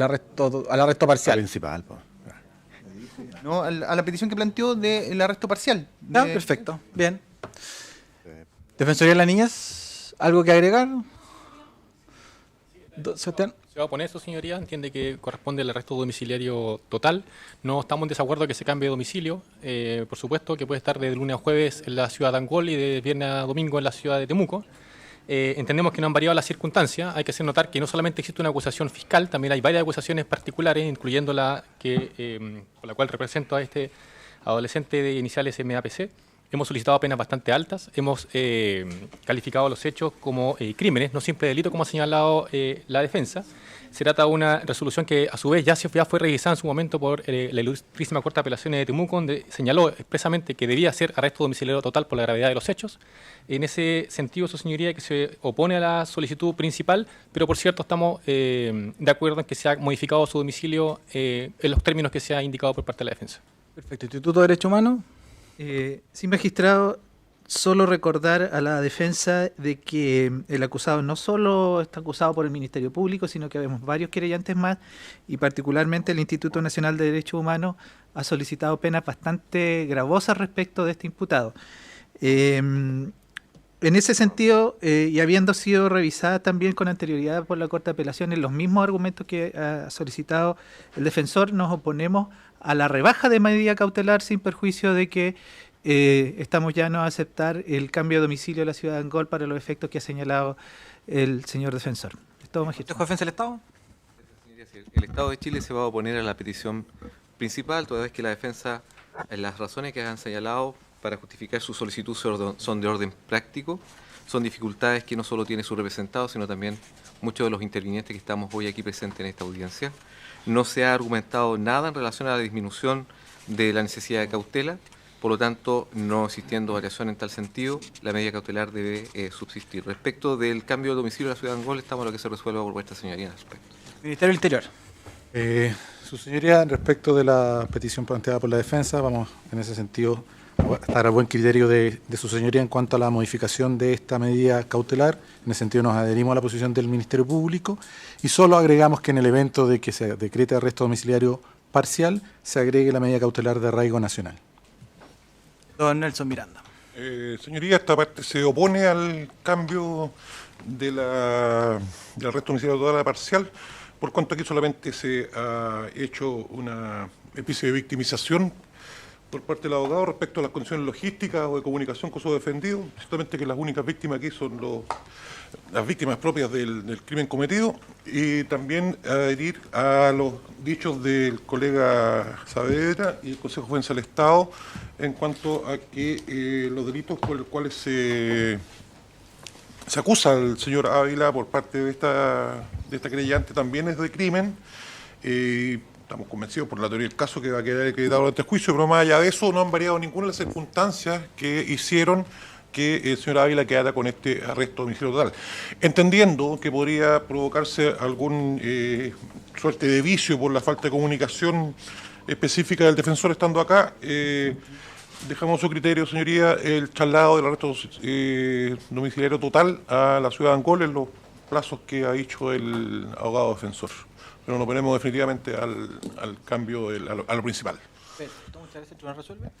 arresto parcial. Principal, po. No, a la petición que planteó del arresto parcial. Ah, De- perfecto, bien. Defensoría de las Niñas, ¿algo que agregar? Sebastián. Se va a oponer, su señoría, entiende que corresponde el arresto domiciliario total. No estamos en desacuerdo que se cambie de domicilio. Por supuesto que puede estar de lunes a jueves en la ciudad de Angol y de viernes a domingo en la ciudad de Temuco. entendemos que no han variado las circunstancias. Hay que hacer notar que no solamente existe una acusación fiscal, también hay varias acusaciones particulares, incluyendo la que con la cual represento a este adolescente de iniciales MAPC. Hemos solicitado penas bastante altas, hemos calificado los hechos como crímenes, no simple delito como ha señalado la defensa. Se trata de una resolución que a su vez ya fue revisada en su momento por la Ilustrísima Corte de Apelaciones de Temuco, donde señaló expresamente que debía ser arresto domiciliario total por la gravedad de los hechos. En ese sentido, su señoría, que se opone a la solicitud principal, pero por cierto estamos de acuerdo en que se ha modificado su domicilio en los términos que se ha indicado por parte de la defensa. Perfecto. Instituto de Derecho Humano. Sí, magistrado, solo recordar a la defensa de que el acusado no solo está acusado por el Ministerio Público, sino que vemos varios querellantes más, y particularmente el Instituto Nacional de Derechos Humanos ha solicitado penas bastante gravosas respecto de este imputado. En ese sentido, y habiendo sido revisada también con anterioridad por la Corte de Apelaciones, los mismos argumentos que ha solicitado el defensor, nos oponemos a la rebaja de medida cautelar sin perjuicio de que estamos ya no a aceptar el cambio de domicilio de la ciudad de Angol para los efectos que ha señalado el señor defensor. ¿Es todo, magistrado? ¿Consejo de Defensa del Estado? El Estado de Chile se va a oponer a la petición principal, toda vez que la defensa, las razones que han señalado para justificar su solicitud son de orden práctico, son dificultades que no solo tiene su representado, sino también muchos de los intervinientes que estamos hoy aquí presentes en esta audiencia. No se ha argumentado nada en relación a la disminución de la necesidad de cautela, por lo tanto, no existiendo variación en tal sentido, la medida cautelar debe subsistir. Respecto del cambio de domicilio de la ciudad de Angol, estamos a lo que se resuelva por vuestra señoría al respecto. Ministerio del Interior. Su señoría, respecto de la petición planteada por la defensa, vamos en ese sentido a estar al buen criterio de su señoría en cuanto a la modificación de esta medida cautelar. En ese sentido nos adherimos a la posición del Ministerio Público y solo agregamos que en el evento de que se decrete arresto domiciliario parcial se agregue la medida cautelar de arraigo nacional. Don Nelson Miranda. Señoría, esta parte se opone al cambio del arresto domiciliario total a parcial, por cuanto aquí solamente se ha hecho una especie de victimización por parte del abogado respecto a las condiciones logísticas o de comunicación con su defendido, ciertamente que las únicas víctimas aquí son las víctimas propias del crimen cometido, y también adherir a los dichos del colega Saavedra y el Consejo de Defensa del Estado en cuanto a que los delitos por los cuales se acusa al señor Ávila por parte de esta querellante también es de crimen. Estamos convencidos por la teoría del caso que va a quedar acreditado ante el juicio, pero más allá de eso no han variado ninguna de las circunstancias que hicieron que el señor Ávila quedara con este arresto domiciliario total. Entendiendo que podría provocarse algún suerte de vicio por la falta de comunicación específica del defensor estando acá, dejamos a su criterio, señoría, el traslado del arresto domiciliario total a la ciudad de Angol en los plazos que ha dicho el abogado defensor. Pero nos ponemos definitivamente al cambio, a lo principal. Perfecto, muchas gracias. ¿El tribunal resuelve?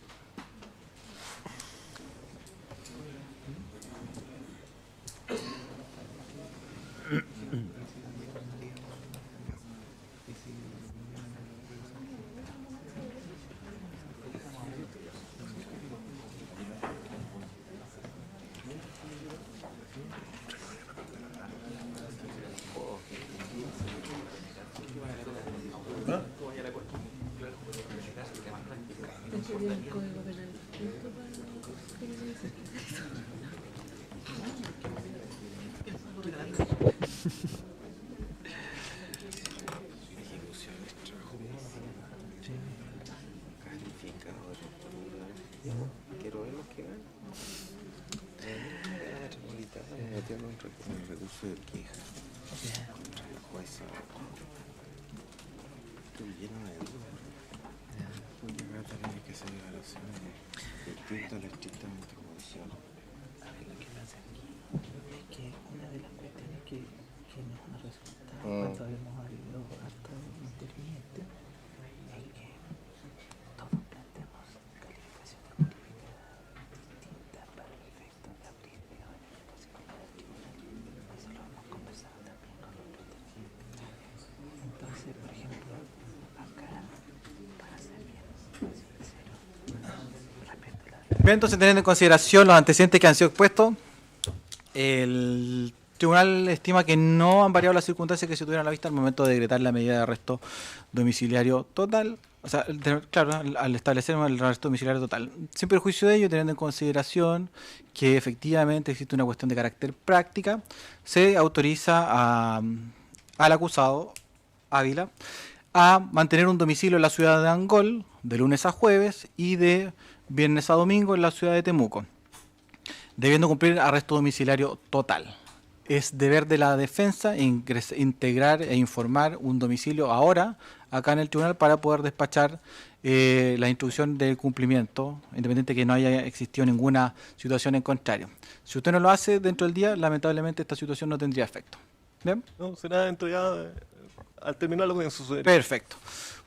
Bien, entonces teniendo en consideración los antecedentes que han sido expuestos, El tribunal estima que no han variado las circunstancias que se tuvieron a la vista al momento de decretar la medida de arresto domiciliario total. O sea, claro, al establecer el arresto domiciliario total. Sin perjuicio de ello, teniendo en consideración que efectivamente existe una cuestión de carácter práctica, se autoriza al acusado, Ávila, a mantener un domicilio en la ciudad de Angol de lunes a jueves y de viernes a domingo en la ciudad de Temuco, debiendo cumplir arresto domiciliario total. Es deber de la defensa integrar e informar un domicilio ahora acá en el tribunal para poder despachar la instrucción del cumplimiento, independiente de que no haya existido ninguna situación en contrario. Si usted no lo hace dentro del día, lamentablemente esta situación no tendría efecto. ¿Bien? No, será dentro ya al terminar lo que sucede. Perfecto.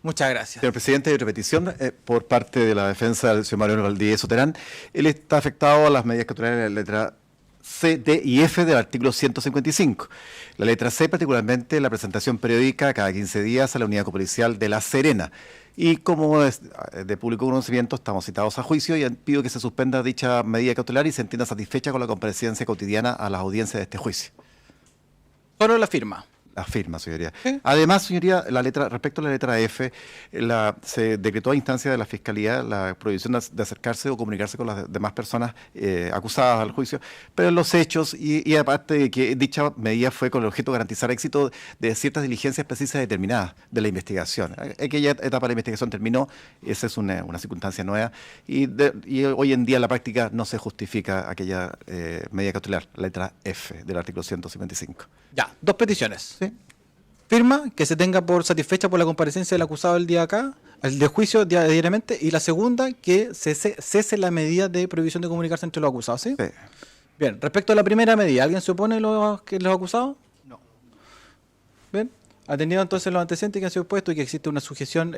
Muchas gracias. Señor presidente, de repetición, por parte de la defensa del señor Mariano Valdivieso Terán, él está afectado a las medidas cautelares de la letra C, D y F del artículo 155. La letra C, particularmente, la presentación periódica cada 15 días a la unidad copolicial de La Serena. Y como es de público conocimiento, estamos citados a juicio y pido que se suspenda dicha medida cautelar y se entienda satisfecha con la comparecencia cotidiana a las audiencias de este juicio. Solo la firma. La firma, señoría. ¿Sí? Además, señoría, respecto a la letra F, se decretó a instancia de la Fiscalía la prohibición de acercarse o comunicarse con las demás personas acusadas al juicio, pero en los hechos, y aparte de que dicha medida fue con el objeto de garantizar éxito de ciertas diligencias precisas determinadas de la investigación. Aquella etapa de la investigación terminó, esa es una circunstancia nueva, y hoy en día en la práctica no se justifica aquella medida cautelar, la letra F del artículo 155. Ya, dos peticiones. ¿Sí? Firma, que se tenga por satisfecha por la comparecencia del acusado el día acá, el de juicio diariamente, y la segunda, que cese la medida de prohibición de comunicarse entre los acusados, ¿sí? Sí. Bien, respecto a la primera medida, ¿alguien se opone a los acusados? No. Bien, atendido entonces los antecedentes que han sido expuestos y que existe una sujeción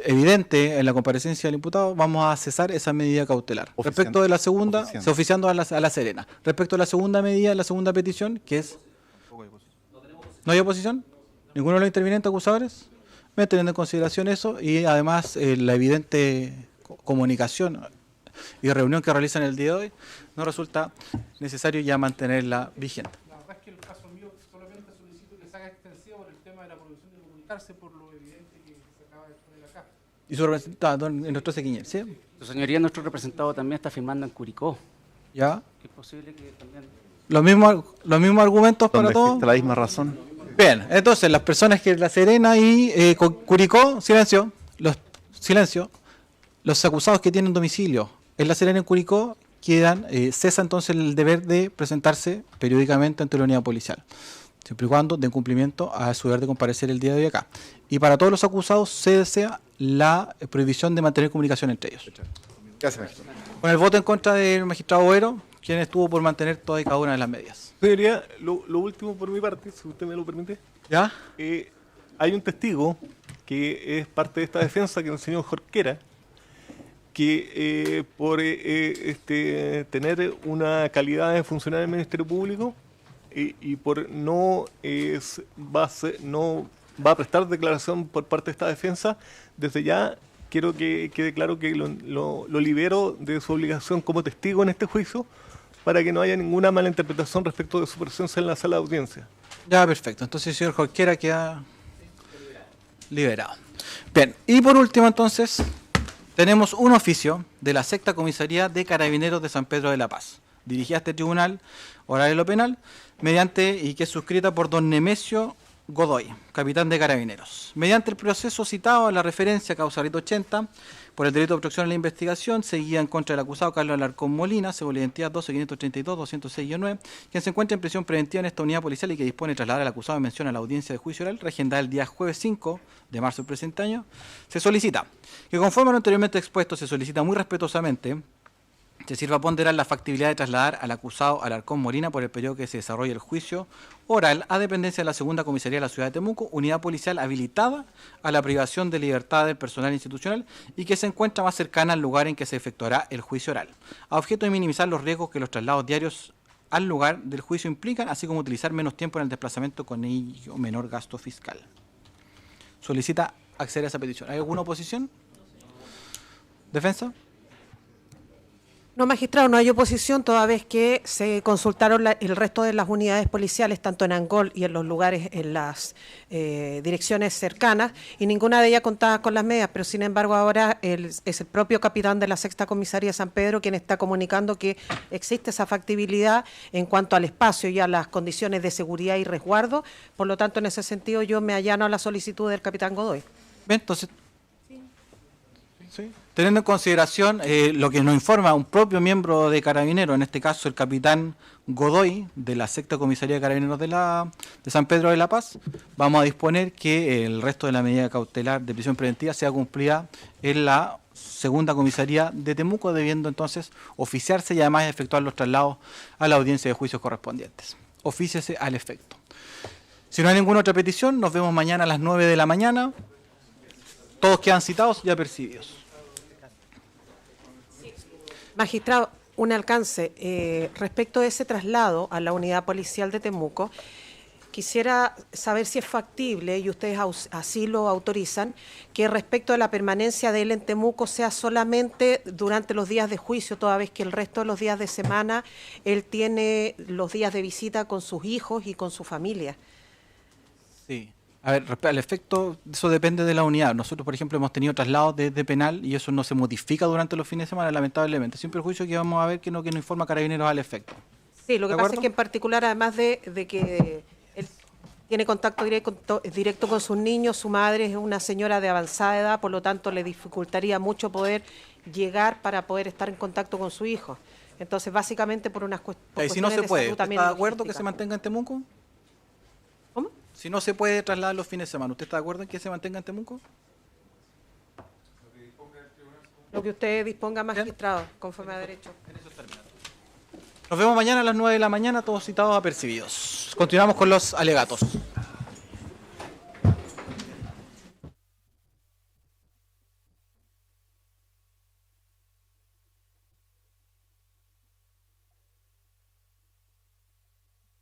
evidente en la comparecencia del imputado, vamos a cesar esa medida cautelar. Respecto de la segunda, se oficiando a la Serena. Respecto a la segunda medida, la segunda petición, que es... ¿No hay oposición? ¿Ninguno de los intervinientes acusadores? Teniendo en consideración eso y además la evidente comunicación y reunión que realizan el día de hoy, no resulta necesario ya mantenerla vigente. La verdad es que el caso mío solamente solicito que se haga extensivo por el tema de la prohibición de comunicarse por lo evidente que se acaba de exponer acá. Y su representado, en nuestro Sequiñel, ¿sí? Su señoría, nuestro representado también está firmando en Curicó. ¿Ya? Es posible que también... ¿Los mismos argumentos para todos? ¿Existe la misma razón? Bien, entonces las personas que La Serena y Curicó, silencio, los acusados que tienen domicilio en La Serena y en Curicó cesa entonces el deber de presentarse periódicamente ante la unidad policial, siempre y cuando den cumplimiento a su deber de comparecer el día de hoy acá. Y para todos los acusados se desea la prohibición de mantener comunicación entre ellos. Gracias, magistrado. Con el voto en contra del magistrado Boero, quien estuvo por mantener todas y cada una de las medidas. Sería lo último por mi parte, si usted me lo permite. ¿Ya? Hay un testigo que es parte de esta defensa, que es el señor Jorquera, que por tener una calidad de funcionario del Ministerio Público y por no va a prestar declaración por parte de esta defensa, desde ya quiero que quede claro que lo libero de su obligación como testigo en este juicio, para que no haya ninguna mala interpretación respecto de su presencia en la sala de audiencia. Ya, perfecto. Entonces el señor Jorquera queda liberado. Bien, y por último entonces, tenemos un oficio de la Sexta Comisaría de Carabineros de San Pedro de la Paz, dirigida a este tribunal oral en lo penal, y que es suscrita por don Nemesio Godoy, capitán de Carabineros. Mediante el proceso citado en la referencia causalito 80, por el delito de obstrucción en la investigación, seguida en contra del acusado Carlos Alarcón Molina, según la identidad 12-532-206-9, quien se encuentra en prisión preventiva en esta unidad policial y que dispone de trasladar al acusado en mención a la audiencia de juicio oral, reagendada el día jueves 5 de marzo del presente año, se solicita que, conforme a lo anteriormente expuesto, se solicita muy respetuosamente se sirva a ponderar la factibilidad de trasladar al acusado Alarcón Molina por el periodo que se desarrolla el juicio oral a dependencia de la Segunda Comisaría de la Ciudad de Temuco, unidad policial habilitada a la privación de libertad del personal institucional y que se encuentra más cercana al lugar en que se efectuará el juicio oral, a objeto de minimizar los riesgos que los traslados diarios al lugar del juicio implican, así como utilizar menos tiempo en el desplazamiento con ello menor gasto fiscal. Solicita acceder a esa petición. ¿Hay alguna oposición? ¿Defensa? No, magistrado, no hay oposición toda vez que se consultaron el resto de las unidades policiales, tanto en Angol y en los lugares, en las direcciones cercanas, y ninguna de ellas contaba con las medidas, pero sin embargo ahora es el propio capitán de la Sexta Comisaría de San Pedro quien está comunicando que existe esa factibilidad en cuanto al espacio y a las condiciones de seguridad y resguardo. Por lo tanto, en ese sentido yo me allano a la solicitud del capitán Godoy. Bien, entonces, sí. Teniendo en consideración lo que nos informa un propio miembro de Carabineros, en este caso el capitán Godoy, de la Sexta Comisaría de Carabineros de San Pedro de la Paz, vamos a disponer que el resto de la medida cautelar de prisión preventiva sea cumplida en la Segunda Comisaría de Temuco, debiendo entonces oficiarse y además efectuar los traslados a la audiencia de juicios correspondientes. Ofíciese al efecto. Si no hay ninguna otra petición, nos vemos mañana a las 9 de la mañana. Todos quedan citados y apercibidos. Magistrado, un alcance. Respecto de ese traslado a la unidad policial de Temuco, quisiera saber si es factible, y ustedes así lo autorizan, que respecto a la permanencia de él en Temuco sea solamente durante los días de juicio, toda vez que el resto de los días de semana él tiene los días de visita con sus hijos y con su familia. Sí. A ver, al efecto, eso depende de la unidad. Nosotros, por ejemplo, hemos tenido traslados de penal y eso no se modifica durante los fines de semana, lamentablemente. Sin perjuicio que vamos a ver que no informa Carabineros al efecto. Sí, lo que pasa es que en particular, además de que él tiene contacto directo con sus niños, su madre es una señora de avanzada edad, por lo tanto le dificultaría mucho poder llegar para poder estar en contacto con su hijo. Entonces, básicamente por unas cuestiones ¿Y si no se puede? ¿Usted también está de acuerdo que se mantenga en Temuco? ¿Cómo? Si no se puede trasladar los fines de semana, ¿usted está de acuerdo en que se mantenga en Temuco? Lo que usted disponga, magistrado, conforme a derecho. Nos vemos mañana a las 9 de la mañana, todos citados apercibidos. Continuamos con los alegatos.